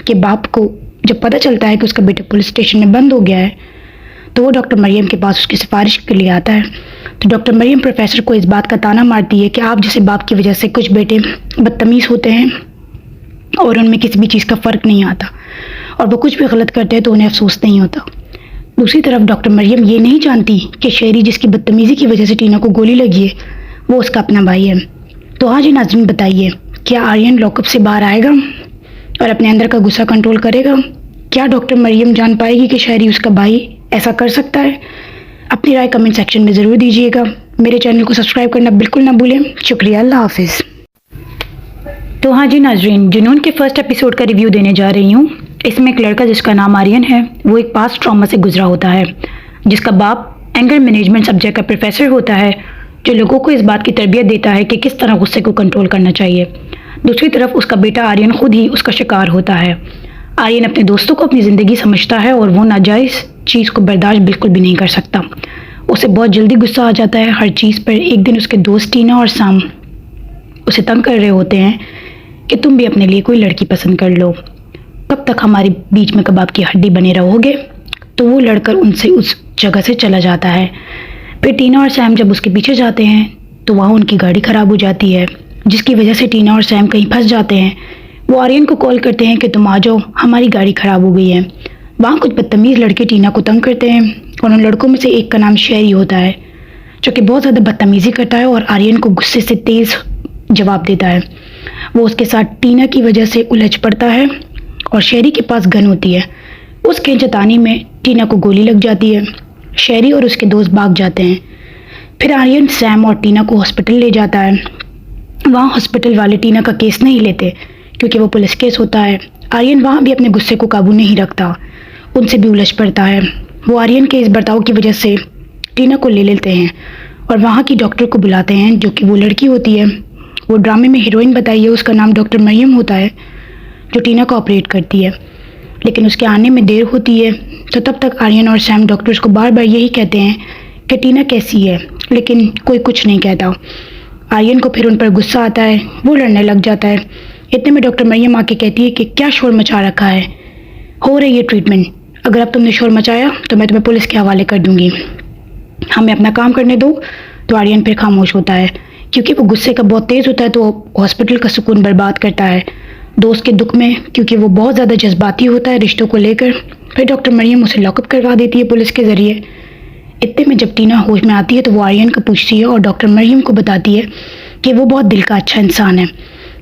के बाप को जब पता चलता है कि उसका बेटा पुलिस स्टेशन में बंद हो गया है, तो वो डॉक्टर मरियम के पास उसकी सिफारिश के लिए आता है। तो डॉक्टर मरियम प्रोफेसर को इस बात का ताना मारती है कि आप जैसे बाप की वजह से कुछ बेटे बदतमीज़ होते हैं और उनमें किसी भी चीज़ का फ़र्क नहीं आता, और वो कुछ भी गलत करते हैं तो उन्हें अफसोस नहीं होता। दूसरी तरफ डॉक्टर मरियम ये नहीं जानती कि शेरी जिसकी बदतमीज़ी की वजह से टीना को गोली लगी है, वो उसका अपना भाई है। तो हाँ जी नाज़रीन, बताइए, क्या आर्यन लॉकअप से बाहर आएगा और अपने अंदर का गुस्सा कंट्रोल करेगा? क्या डॉक्टर मरियम जान पाएगी कि शेरी उसका भाई ऐसा कर सकता है? अपनी राय कमेंट सेक्शन में ज़रूर दीजिएगा। मेरे चैनल को सब्सक्राइब करना बिल्कुल ना भूलें। शुक्रिया, अल्लाह हाफिज़। तो हाँ जी नाजरीन, जुनून के फर्स्ट एपिसोड का रिव्यू देने जा रही हूँ। इसमें एक लड़का जिसका नाम आर्यन है, वो एक पास्ट ट्रॉमा से गुजरा होता है, जिसका बाप एंगर मैनेजमेंट सब्जेक्ट का प्रोफेसर होता है, जो लोगों को इस बात की तरबियत देता है कि किस तरह गुस्से को कंट्रोल करना चाहिए। दूसरी तरफ उसका बेटा आर्यन खुद ही उसका शिकार होता है। आर्यन अपने दोस्तों को अपनी ज़िंदगी समझता है और वो नाजायज़ चीज़ को बर्दाश्त बिल्कुल भी नहीं कर सकता। उसे बहुत जल्दी गुस्सा आ जाता है हर चीज़ पर। एक दिन उसके दोस्त टीना और साम उसे तंग कर रहे होते हैं कि तुम भी अपने लिए कोई लड़की पसंद कर लो, कब तक हमारे बीच में कबाब की हड्डी बने रहोगे। तो वो लड़कर उनसे उस जगह से चला जाता है। फिर टीना और सैम जब उसके पीछे जाते हैं तो वहाँ उनकी गाड़ी ख़राब हो जाती है, जिसकी वजह से टीना और सैम कहीं फंस जाते हैं। वो आर्यन को कॉल करते हैं कि तुम आ जाओ, हमारी गाड़ी ख़राब हो गई है। वहाँ कुछ बदतमीज़ लड़के टीना को तंग करते हैं और उन लड़कों में से एक का नाम शेरी होता है, जो कि बहुत ज़्यादा बदतमीज़ी करता है और आर्यन को गुस्से से तेज़ जवाब देता है। वो उसके साथ टीना की वजह से उलझ पड़ता है और शेरी के पास गन होती है। उस खींचतानी में टीना को गोली लग जाती है। शेरी और उसके दोस्त भाग जाते हैं। फिर आर्यन सैम और टीना को हॉस्पिटल ले जाता है। वहाँ हॉस्पिटल वाले टीना का केस नहीं लेते क्योंकि वो पुलिस केस होता है। आर्यन वहाँ भी अपने गुस्से को काबू नहीं रखता, उनसे भी उलझ पड़ता है। वो आर्यन के इस बर्ताव की वजह से टीना को ले लेते हैं और वहाँ की डॉक्टर को बुलाते हैं, जो कि वो लड़की होती है। वो ड्रामे में हीरोइन बताई है, उसका नाम डॉक्टर मरियम होता है, जो टीना को ऑपरेट करती है। लेकिन उसके आने में देर होती है, तो तब तक आर्यन और सैम डॉक्टर्स को बार बार यही कहते हैं कि टीना कैसी है, लेकिन कोई कुछ नहीं कहता। आर्यन को फिर उन पर गुस्सा आता है, वो लड़ने लग जाता है। इतने में डॉक्टर मरियम आके कहती है कि क्या शोर मचा रखा है, हो रही है ट्रीटमेंट, अगर अब तुमने शोर मचाया तो मैं तुम्हें पुलिस के हवाले कर दूंगी, हमें अपना काम करने दो। तो आर्यन फिर खामोश होता है क्योंकि वो गुस्से का बहुत तेज़ होता है, तो हॉस्पिटल का सुकून बर्बाद करता है दोस्त के दुख में, क्योंकि वो बहुत ज़्यादा जज्बाती होता है रिश्तों को लेकर। फिर डॉक्टर मरियम उसे लॉकअप करवा देती है पुलिस के ज़रिए। इतने में जब टीना होश में आती है तो वो आर्यन को पूछती है और डॉक्टर मरियम को बताती है कि वो बहुत दिल का अच्छा इंसान है,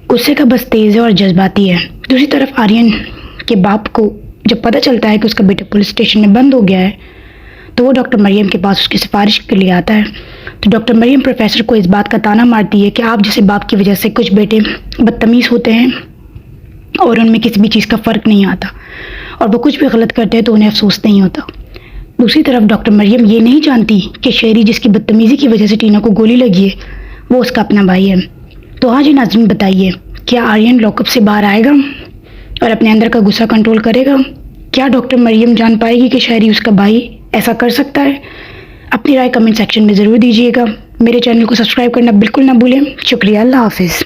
गुस्से का बस तेज़ है और जज्बाती है। दूसरी तरफ आर्यन के बाप को जब पता चलता है कि उसका बेटा पुलिस स्टेशन में बंद हो गया है, तो वो डॉक्टर मरियम के पास उसकी सिफारिश के लिए आता है। तो डॉक्टर मरियम प्रोफेसर को इस बात का ताना मारती है कि आप जैसे बाप की वजह से कुछ बेटे बदतमीज़ होते हैं और उनमें किसी भी चीज़ का फ़र्क नहीं आता, और वो कुछ भी गलत करते हैं तो उन्हें अफसोस नहीं होता। दूसरी तरफ डॉक्टर मरियम ये नहीं जानती कि शेरी जिसकी बदतमीज़ी की वजह से टीना को गोली लगी है, वो उसका अपना भाई है। तो हाँ जी नाज़रीन, बताइए, क्या आर्यन लॉकअप से बाहर आएगा और अपने अंदर का गुस्सा कंट्रोल करेगा? क्या डॉक्टर मरियम जान पाएगी कि शहरी उसका भाई ऐसा कर सकता है? अपनी राय कमेंट सेक्शन में ज़रूर दीजिएगा। मेरे चैनल को सब्सक्राइब करना बिल्कुल ना भूलें। शुक्रिया, अल्लाह हाफिज़।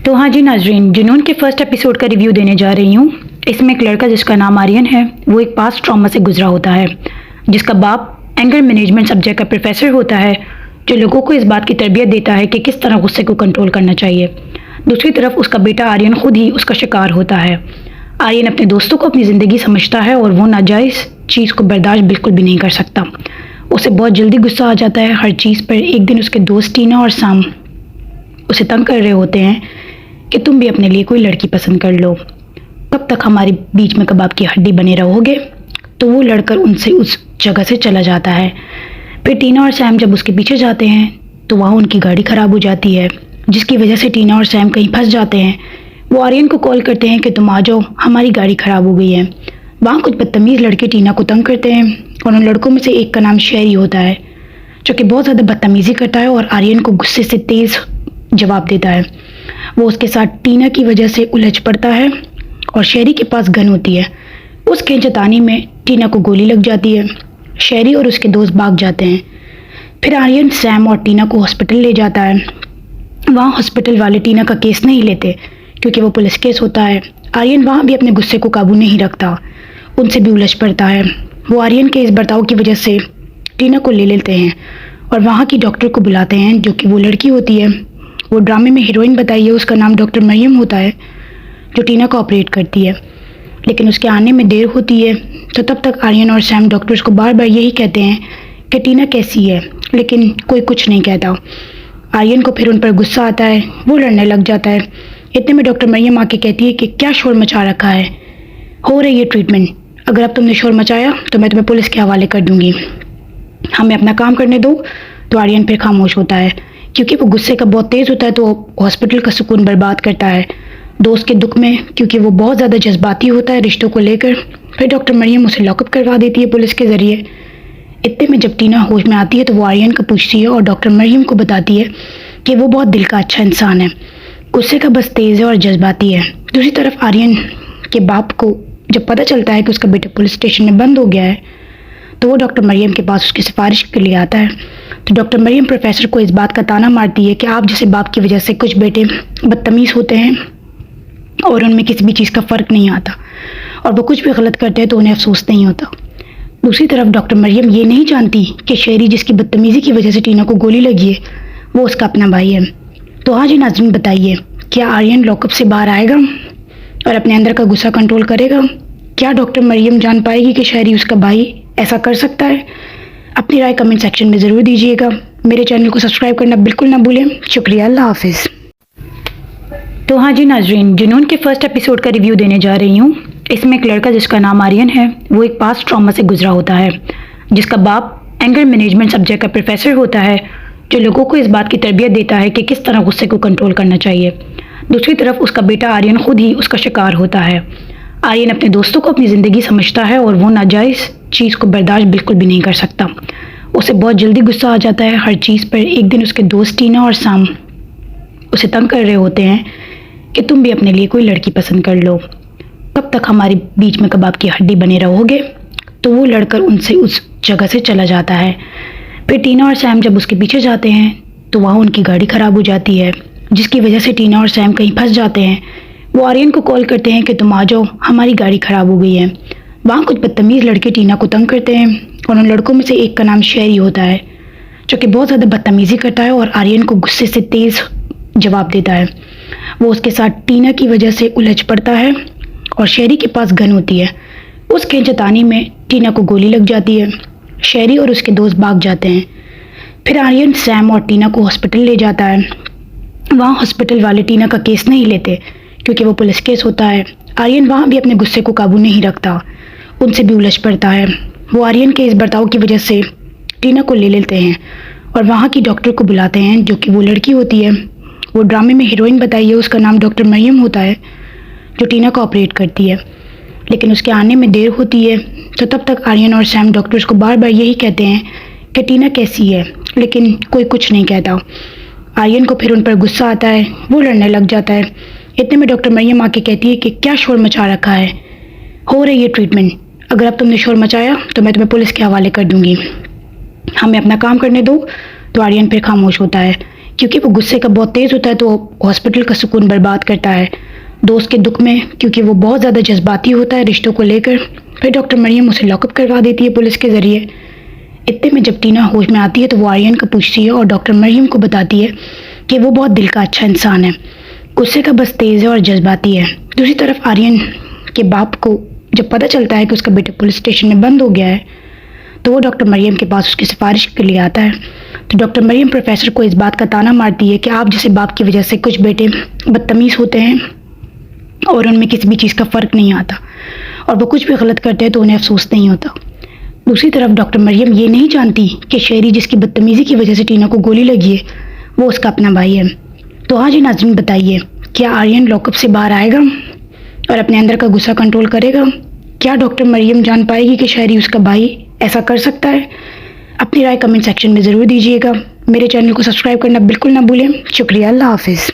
तो हाँ जी नाजरीन, जुनून के फर्स्ट एपिसोड का रिव्यू देने जा रही हूँ। इसमें एक लड़का जिसका नाम आर्यन है, वो एक पास्ट ट्रॉमा से गुजरा होता है, जिसका बाप एंगर मैनेजमेंट सब्जेक्ट का प्रोफेसर होता है, जो लोगों को इस बात की तरबियत देता है कि किस तरह गुस्से को कंट्रोल करना चाहिए। दूसरी तरफ उसका बेटा आर्यन खुद ही उसका शिकार होता है। आर्यन अपने दोस्तों को अपनी ज़िंदगी समझता है और वो नाजायज़ चीज़ को बर्दाश्त बिल्कुल भी नहीं कर सकता। उसे बहुत जल्दी गुस्सा आ जाता है हर चीज़ पर। एक दिन उसके दोस्त टीना और साम उसे तंग कर रहे होते हैं कि तुम भी अपने लिए कोई लड़की पसंद कर लो, कब तक हमारे बीच में कबाब की हड्डी बने रहोगे। तो वो लड़कर उनसे उस जगह से चला जाता है। फिर टीना और सैम जब उसके पीछे जाते हैं तो वहाँ उनकी गाड़ी ख़राब हो जाती है, जिसकी वजह से टीना और सैम कहीं फंस जाते हैं। वो आर्यन को कॉल करते हैं कि तुम आ जाओ, हमारी गाड़ी ख़राब हो गई है। वहाँ कुछ बदतमीज़ लड़के टीना को तंग करते हैं और उन लड़कों में से एक का नाम शहरी होता है, जो कि बहुत ज़्यादा बदतमीज़ी करता है और आर्यन को गुस्से से तेज़ जवाब देता है। वो उसके साथ टीना की वजह से उलझ पड़ता है और शहरी के पास गन होती है। उस खींचतानी में टीना को गोली लग जाती है। शहरी और उसके दोस्त भाग जाते हैं। फिर आर्यन सैम और टीना को हॉस्पिटल ले जाता है। वहाँ हॉस्पिटल वाले टीना का केस नहीं लेते क्योंकि वो पुलिस केस होता है। आर्यन वहाँ भी अपने गुस्से को काबू नहीं रखता, उनसे भी उलझ पड़ता है। वो आर्यन के इस बर्ताव की वजह से टीना को ले लेते हैं और वहाँ की डॉक्टर को बुलाते हैं, जो कि वो लड़की होती है। वो ड्रामे में हीरोइन बताई है, उसका नाम डॉक्टर मरियम होता है, जो टीना को ऑपरेट करती है। लेकिन उसके आने में देर होती है, तो तब तक आर्यन और सैम डॉक्टर्स को बार बार यही कहते हैं कि टीना कैसी है, लेकिन कोई कुछ नहीं कहता। आर्यन को फिर उन पर गुस्सा आता है, वो लड़ने लग जाता है। इतने में डॉक्टर मरियम आके कहती है कि क्या शोर मचा रखा है, हो रही है ट्रीटमेंट, अगर अब तुमने शोर मचाया तो मैं तुम्हें पुलिस के हवाले कर दूंगी, हमें अपना काम करने दो। तो आर्यन फिर खामोश होता है क्योंकि वो गुस्से का बहुत तेज़ होता है, तो हॉस्पिटल का सुकून बर्बाद करता है दोस्त के दुख में, क्योंकि वो बहुत ज़्यादा जज्बाती होता है रिश्तों को लेकर। फिर डॉक्टर मरियम उसे लॉकअप करवा देती है पुलिस के ज़रिए। इतने में जब टीना होश में आती है तो वो आर्यन को पूछती है और डॉक्टर मरियम को बताती है कि वो बहुत दिल का अच्छा इंसान है, गुस्से का बस तेज़ है और जज्बाती है। दूसरी तरफ आर्यन के बाप को जब पता चलता है कि उसका बेटा पुलिस स्टेशन में बंद हो गया है, तो वो डॉक्टर मरियम के पास उसकी सिफारिश के लिए आता है। तो डॉक्टर मरियम प्रोफेसर को इस बात का ताना मारती है कि आप जैसे बाप की वजह से कुछ बेटे बदतमीज़ होते हैं और उनमें किसी भी चीज़ का फ़र्क नहीं आता, और वो कुछ भी गलत करते हैं तो उन्हें अफसोस नहीं होता। दूसरी तरफ डॉक्टर मरियम ये नहीं जानती कि शहरी जिसकी बदतमीज़ी की वजह से टीना को गोली लगी है, वो उसका अपना भाई है। तो हाँ जी नाज़रीन, बताइए क्या आर्यन लॉकअप से बाहर आएगा और अपने अंदर का गुस्सा कंट्रोल करेगा? क्या डॉक्टर मरियम जान पाएगी कि शहरी उसका भाई ऐसा कर सकता है? अपनी राय कमेंट सेक्शन में ज़रूर दीजिएगा। मेरे चैनल को सब्सक्राइब करना बिल्कुल ना भूलें। शुक्रिया, अल्लाह हाफिज़। तो हाँ जी नाजरीन, जुनून के फर्स्ट एपिसोड का रिव्यू देने जा रही हूँ। इसमें एक लड़का जिसका नाम आर्यन है, वो एक पास्ट ट्रॉमा से गुजरा होता है, जिसका बाप एंगर मैनेजमेंट सब्जेक्ट का प्रोफेसर होता है, जो लोगों को इस बात की तरबियत देता है कि किस तरह गुस्से को कंट्रोल करना चाहिए। दूसरी तरफ उसका बेटा आर्यन खुद ही उसका शिकार होता है। आर्यन अपने दोस्तों को अपनी ज़िंदगी समझता है और वो नाजायज़ चीज़ को बर्दाश्त बिल्कुल भी नहीं कर सकता। उसे बहुत जल्दी गुस्सा आ जाता है हर चीज़ पर। एक दिन उसके दोस्त टीना और साम उसे तंग कर रहे होते हैं कि तुम भी अपने लिए कोई लड़की पसंद कर लो, कब तक हमारे बीच में कबाब की हड्डी बने रहोगे। तो वो लड़कर उनसे उस जगह से चला जाता है। फिर टीना और सैम जब उसके पीछे जाते हैं तो वहाँ उनकी गाड़ी ख़राब हो जाती है, जिसकी वजह से टीना और सैम कहीं फंस जाते हैं। वो आर्यन को कॉल करते हैं कि तुम आ जाओ, हमारी गाड़ी ख़राब हो गई है। वहाँ कुछ बदतमीज़ लड़के टीना को तंग करते हैं और उन लड़कों में से एक का नाम शहरी होता है, जो कि बहुत ज़्यादा बदतमीज़ी करता है और आर्यन को गुस्से से तेज़ जवाब देता है। वो उसके साथ टीना की वजह से उलझ पड़ता है और शहरी के पास गन होती है। उस खींचतानी में टीना को गोली लग जाती है। शहरी और उसके दोस्त भाग जाते हैं। फिर आर्यन सैम और टीना को हॉस्पिटल ले जाता है। वहाँ हॉस्पिटल वाले टीना का केस नहीं लेते क्योंकि वो पुलिस केस होता है। आर्यन वहाँ भी अपने गुस्से को काबू नहीं रखता, उनसे भी उलझ पड़ता है। वो आर्यन के इस बर्ताव की वजह से टीना को ले लेते हैं और वहाँ की डॉक्टर को बुलाते हैं, जो कि वो लड़की होती है। वो ड्रामे में हीरोइन बताई है, उसका नाम डॉक्टर मरियम होता है, जो टीना को ऑपरेट करती है। लेकिन उसके आने में देर होती है, तो तब तक आर्यन और सैम डॉक्टर्स को बार बार यही कहते हैं कि टीना कैसी है, लेकिन कोई कुछ नहीं कहता। आर्यन को फिर उन पर गुस्सा आता है, वो लड़ने लग जाता है। इतने में डॉक्टर मरियम आके कहती है कि क्या शोर मचा रखा है, हो रही है ट्रीटमेंट। अगर अब तुमने शोर मचाया तो मैं तुम्हें पुलिस के हवाले कर दूंगी। हमें अपना काम करने दो। तो आर्यन फिर खामोश होता है, क्योंकि वो गुस्से का बहुत तेज़ होता है तो हॉस्पिटल का सुकून बर्बाद करता है दोस्त के दुख में, क्योंकि वो बहुत ज़्यादा जज्बाती होता है रिश्तों को लेकर। फिर डॉक्टर मरियम उसे लॉकअप करवा देती है पुलिस के ज़रिए। इतने में जब टीना होश में आती है तो वो आर्यन को पूछती है और डॉक्टर मरियम को बताती है कि वो बहुत दिल का अच्छा इंसान है, गुस्से का बस तेज़ है और जज्बाती है। दूसरी तरफ आर्यन के बाप को जब पता चलता है कि उसका बेटा पुलिस स्टेशन में बंद हो गया है तो वो डॉक्टर मरियम के पास उसकी सिफारिश के लिए आता है। तो डॉक्टर मरियम प्रोफेसर को इस बात का ताना मारती है कि आप जैसे बाप की वजह से कुछ बेटे बदतमीज़ होते हैं और उनमें किसी भी चीज़ का फ़र्क नहीं आता, और वो कुछ भी गलत करते हैं तो उन्हें अफसोस नहीं होता। दूसरी तरफ डॉक्टर मरियम ये नहीं जानती कि शेरी जिसकी बदतमीज़ी की वजह से टीना को गोली लगी है वो उसका अपना भाई है। तो हाँ जी नाज़रीन, बताइए क्या आर्यन लॉकअप से बाहर आएगा और अपने अंदर का गुस्सा कंट्रोल करेगा? क्या डॉक्टर मरियम जान पाएगी कि शेरी उसका भाई ऐसा कर सकता है? अपनी राय कमेंट सेक्शन में ज़रूर दीजिएगा। मेरे चैनल को सब्सक्राइब करना बिल्कुल ना भूलें। शुक्रिया, अल्लाह हाफिज़।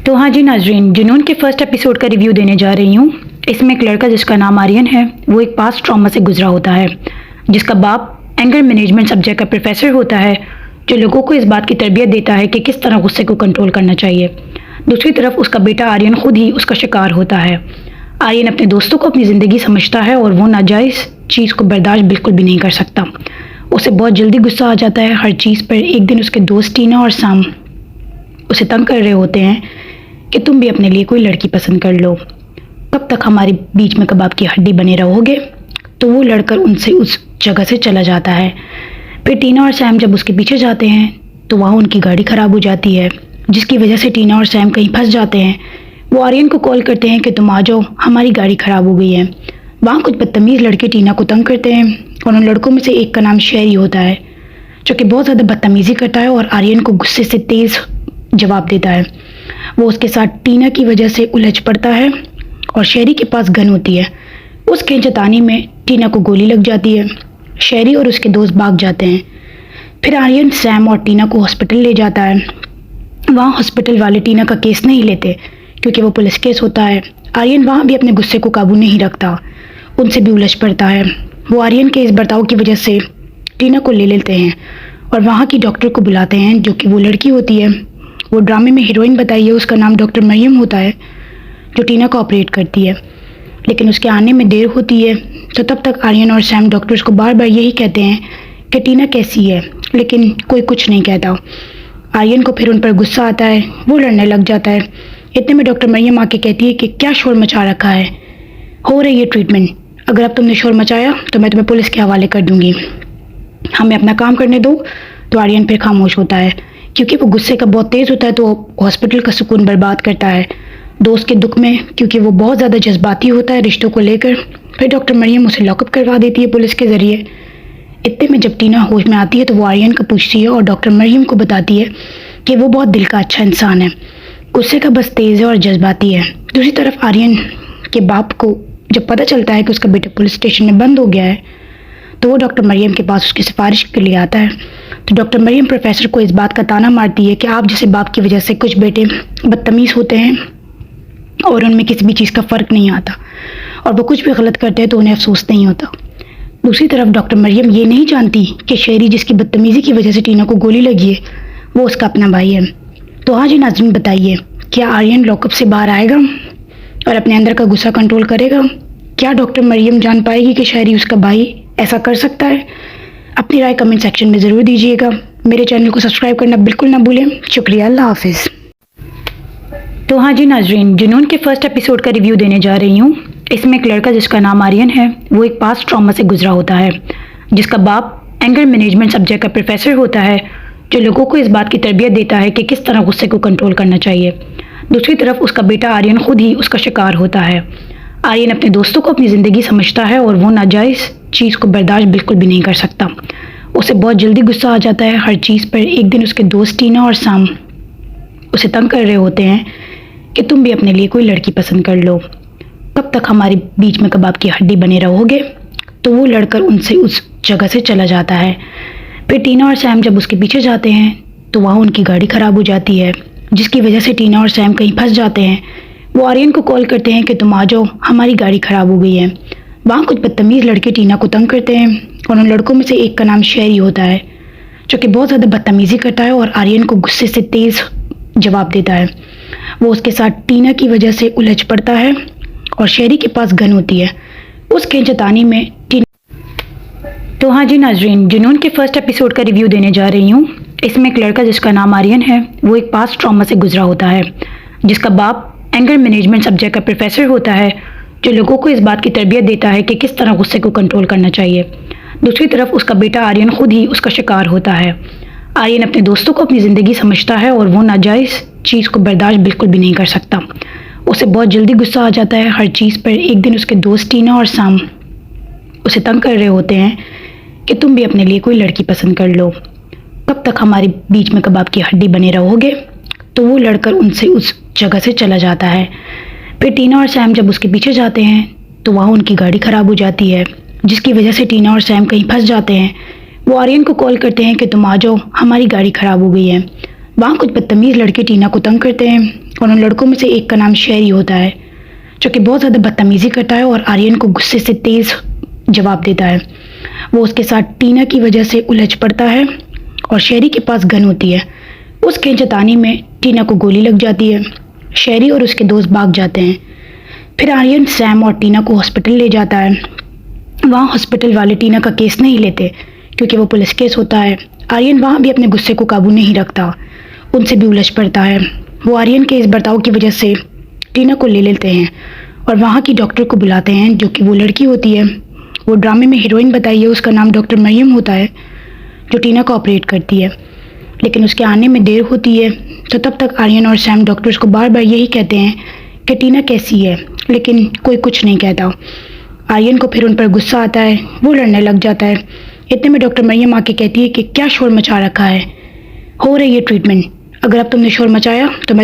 तो हाँ जी नाज़रीन, जुनून के फर्स्ट एपिसोड का रिव्यू देने जा रही हूँ। इसमें एक लड़का जिसका नाम आर्यन है, वो एक पास्ट ट्रॉमा से गुजरा होता है, जिसका बाप एंगर मैनेजमेंट सब्जेक्ट का प्रोफेसर होता है, जो लोगों को इस बात की तरबियत देता है कि किस तरह गुस्से को कंट्रोल करना चाहिए। दूसरी तरफ उसका बेटा आर्यन खुद ही उसका शिकार होता है। आर्यन अपने दोस्तों को अपनी ज़िंदगी समझता है और वो नाजायज़ चीज़ को बर्दाश्त बिल्कुल भी नहीं कर सकता। उसे बहुत जल्दी गुस्सा आ जाता है हर चीज़ पर। एक दिन उसके दोस्त टीना और साम उसे तंग कर रहे होते हैं कि तुम भी अपने लिए कोई लड़की पसंद कर लो, कब तक हमारे बीच में कबाब की हड्डी बने रहोगे। तो वो लड़कर उनसे उस जगह से चला जाता है। फिर टीना और सैम जब उसके पीछे जाते हैं तो वहाँ उनकी गाड़ी ख़राब हो जाती है, जिसकी वजह से टीना और सैम कहीं फंस जाते हैं। वो आर्यन को कॉल करते हैं कि तुम आ जाओ, हमारी गाड़ी ख़राब हो गई है। वहाँ कुछ बदतमीज़ लड़के टीना को तंग करते हैं और उन लड़कों में से एक का नाम शेरी होता है, जो कि बहुत ज़्यादा बदतमीज़ी करता है और आर्यन को गुस्से से तेज़ जवाब देता है। वो उसके साथ टीना की वजह से उलझ पड़ता है और शेरी के पास गन होती है। उस खींचतानी में टीना को गोली लग जाती है। शेरी और उसके दोस्त भाग जाते हैं। फिर आर्यन सैम और टीना को हॉस्पिटल ले जाता है। वहाँ हॉस्पिटल वाले टीना का केस नहीं लेते क्योंकि वो पुलिस केस होता है। आर्यन वहाँ भी अपने गुस्से को काबू नहीं रखता, उनसे भी उलझ पड़ता है। वो आर्यन के इस बर्ताव की वजह से टीना को ले लेते हैं और वहाँ की डॉक्टर को बुलाते हैं, जो कि वो लड़की होती है। वो ड्रामे में हीरोइन बताई है, उसका नाम डॉक्टर मरियम होता है, जो टीना को ऑपरेट करती है। लेकिन उसके आने में देर होती है, तो तब तक आर्यन और सैम डॉक्टर्स को बार बार यही कहते हैं कि टीना कैसी है, लेकिन कोई कुछ नहीं कहता। आर्यन को फिर उन पर गुस्सा आता है, वो लड़ने लग जाता है। इतने में डॉक्टर मरियम आके कहती है कि क्या शोर मचा रखा है, हो रही है ट्रीटमेंट। अगर अब तुमने शोर मचाया तो मैं तुम्हें पुलिस के हवाले कर दूंगी। हमें अपना काम करने दो। तो आर्यन फिर खामोश होता है, क्योंकि वो गुस्से का बहुत तेज़ होता है तो हॉस्पिटल का सुकून बर्बाद करता है दोस्त के दुख में, क्योंकि वो बहुत ज़्यादा जज्बाती होता है रिश्तों को लेकर। फिर डॉक्टर मरियम उसे लॉकअप करवा देती है पुलिस के ज़रिए। इतने में जब टीना होश में आती है तो वो आर्यन को पूछती है और डॉक्टर मरियम को बताती है कि वो बहुत दिल का अच्छा इंसान है, गुस्से का बस तेज़ है और जज्बाती है। दूसरी तरफ आर्यन के बाप को जब पता चलता है कि उसका बेटा पुलिस स्टेशन में बंद हो गया है तो वो डॉक्टर मरियम के पास उसकी सिफारिश के लिए आता है। तो डॉक्टर मरियम प्रोफेसर को इस बात का ताना मारती है कि आप जैसे बाप की वजह से कुछ बेटे बदतमीज़ होते हैं और उनमें किसी भी चीज़ का फ़र्क नहीं आता, और वो कुछ भी गलत करते हैं तो उन्हें अफसोस नहीं होता। दूसरी तरफ डॉक्टर मरियम ये नहीं जानती कि शेरी जिसकी बदतमीज़ी की वजह से टीना को गोली लगी है वो उसका अपना भाई है। तो हाँ जी नाज़रीन, बताइए क्या आर्यन लॉकअप से बाहर आएगा और अपने अंदर का गुस्सा कंट्रोल करेगा? क्या डॉक्टर मरियम जान पाएगी कि शेरी उसका भाई ऐसा कर सकता है? अपनी राय कमेंट सेक्शन में ज़रूर दीजिएगा। मेरे चैनल को सब्सक्राइब करना बिल्कुल ना भूलें। शुक्रिया, अल्लाह हाफिज़। तो हाँ जी नाज़रीन, जुनून के फर्स्ट एपिसोड का रिव्यू देने जा रही हूँ। इसमें एक लड़का जिसका नाम आर्यन है, वो एक पास्ट ट्रॉमा से गुजरा होता है, जिसका बाप एंगर मैनेजमेंट सब्जेक्ट का प्रोफेसर होता है, जो लोगों को इस बात की तरबियत देता है कि किस तरह गुस्से को कंट्रोल करना चाहिए। दूसरी तरफ उसका बेटा आर्यन खुद ही उसका शिकार होता है। आर्यन अपने दोस्तों को अपनी ज़िंदगी समझता है और वो नाजायज़ चीज़ को बर्दाश्त बिल्कुल भी नहीं कर सकता। उसे बहुत जल्दी गुस्सा आ जाता है हर चीज़ पर। एक दिन उसके दोस्त टीना और साम उसे तंग कर रहे होते हैं कि तुम भी अपने लिए कोई लड़की पसंद कर लो, कब तक हमारे बीच में कबाब की हड्डी बने रहोगे। तो वो लड़कर उनसे उस जगह से चला जाता है। फिर टीना और सैम जब उसके पीछे जाते हैं तो वहाँ उनकी गाड़ी ख़राब हो जाती है, जिसकी वजह से टीना और सैम कहीं फंस जाते हैं। वो आर्यन को कॉल करते हैं कि तुम आ जाओ, हमारी गाड़ी ख़राब हो गई है। वहाँ कुछ बदतमीज़ लड़के टीना को तंग करते हैं और उन लड़कों में से एक का नाम शेरी होता है, जो कि बहुत ज़्यादा बदतमीज़ी करता है और आर्यन को गुस्से से तेज़ जवाब देता है। वो उसके साथ टीना की वजह से उलझ पड़ता है और शेरी के पास गन होती है। उस खींचतानी में तो हाँ जी नाजरीन, जुनून के फर्स्ट एपिसोड का रिव्यू देने जा रही हूँ। इसमें एक लड़का जिसका नाम आर्यन है, वो एक पास्ट ट्रॉमा से गुजरा होता है, जिसका बाप एंगर मैनेजमेंट सब्जेक्ट का प्रोफेसर होता है, जो लोगों को इस बात की तरबियत देता है कि किस तरह गुस्से को कंट्रोल करना चाहिए। दूसरी तरफ उसका बेटा आर्यन खुद ही उसका शिकार होता है। आर्यन अपने दोस्तों को अपनी ज़िंदगी समझता है और वो नाजायज़ चीज़ को बर्दाश्त बिल्कुल भी नहीं कर सकता। उसे बहुत जल्दी गुस्सा आ जाता है हर चीज़ पर। एक दिन उसके दोस्त टीना और साम उसे तंग कर रहे होते हैं कि तुम भी अपने लिए कोई लड़की पसंद कर लो, कब तक हमारे बीच में कबाब की हड्डी बने रहोगे। तो वो लड़कर उनसे उस जगह से चला जाता है। फिर टीना और सैम जब उसके पीछे जाते हैं तो वहाँ उनकी गाड़ी ख़राब हो जाती है, जिसकी वजह से टीना और सैम कहीं फंस जाते हैं। वो आर्यन को कॉल करते हैं कि तुम आ जाओ, हमारी गाड़ी ख़राब हो गई है। वहाँ कुछ बदतमीज़ लड़के टीना को तंग करते हैं और उन लड़कों में से एक का नाम शेरी होता है, जो कि बहुत ज़्यादा बदतमीज़ी करता है और आर्यन को गुस्से से तेज़ जवाब देता है। वो उसके साथ टीना की वजह से उलझ पड़ता है और शेरी के पास गन होती है। उस खींचतानी में टीना को गोली लग जाती है। शेरी और उसके दोस्त भाग जाते हैं। फिर आर्यन सैम और टीना को हॉस्पिटल ले जाता है। वहाँ हॉस्पिटल वाले टीना का केस नहीं लेते क्योंकि वो पुलिस केस होता है। आर्यन वहाँ भी अपने गुस्से को काबू नहीं रखता, उनसे भी उलझ पड़ता है। वो आर्यन के इस बर्ताव की वजह से टीना को ले लेते हैं और वहाँ की डॉक्टर को बुलाते हैं, जो कि वो लड़की होती है। वो ड्रामे में हीरोइन बताई है, उसका नाम डॉक्टर मरियम होता है, जो टीना को ऑपरेट करती है। लेकिन उसके आने में देर होती है, तो तब तक आर्यन और सैम डॉक्टर्स को बार बार यही कहते हैं कि टीना कैसी है, लेकिन कोई कुछ नहीं कहता। आर्यन को फिर उन पर गुस्सा आता है, वो लड़ने लग जाता है। इतने में डॉक्टर मरियम आके कहती है कि क्या शोर मचा रखा है, हो रही है ट्रीटमेंट, अगर अब तुमने शोर मचाया तो मैं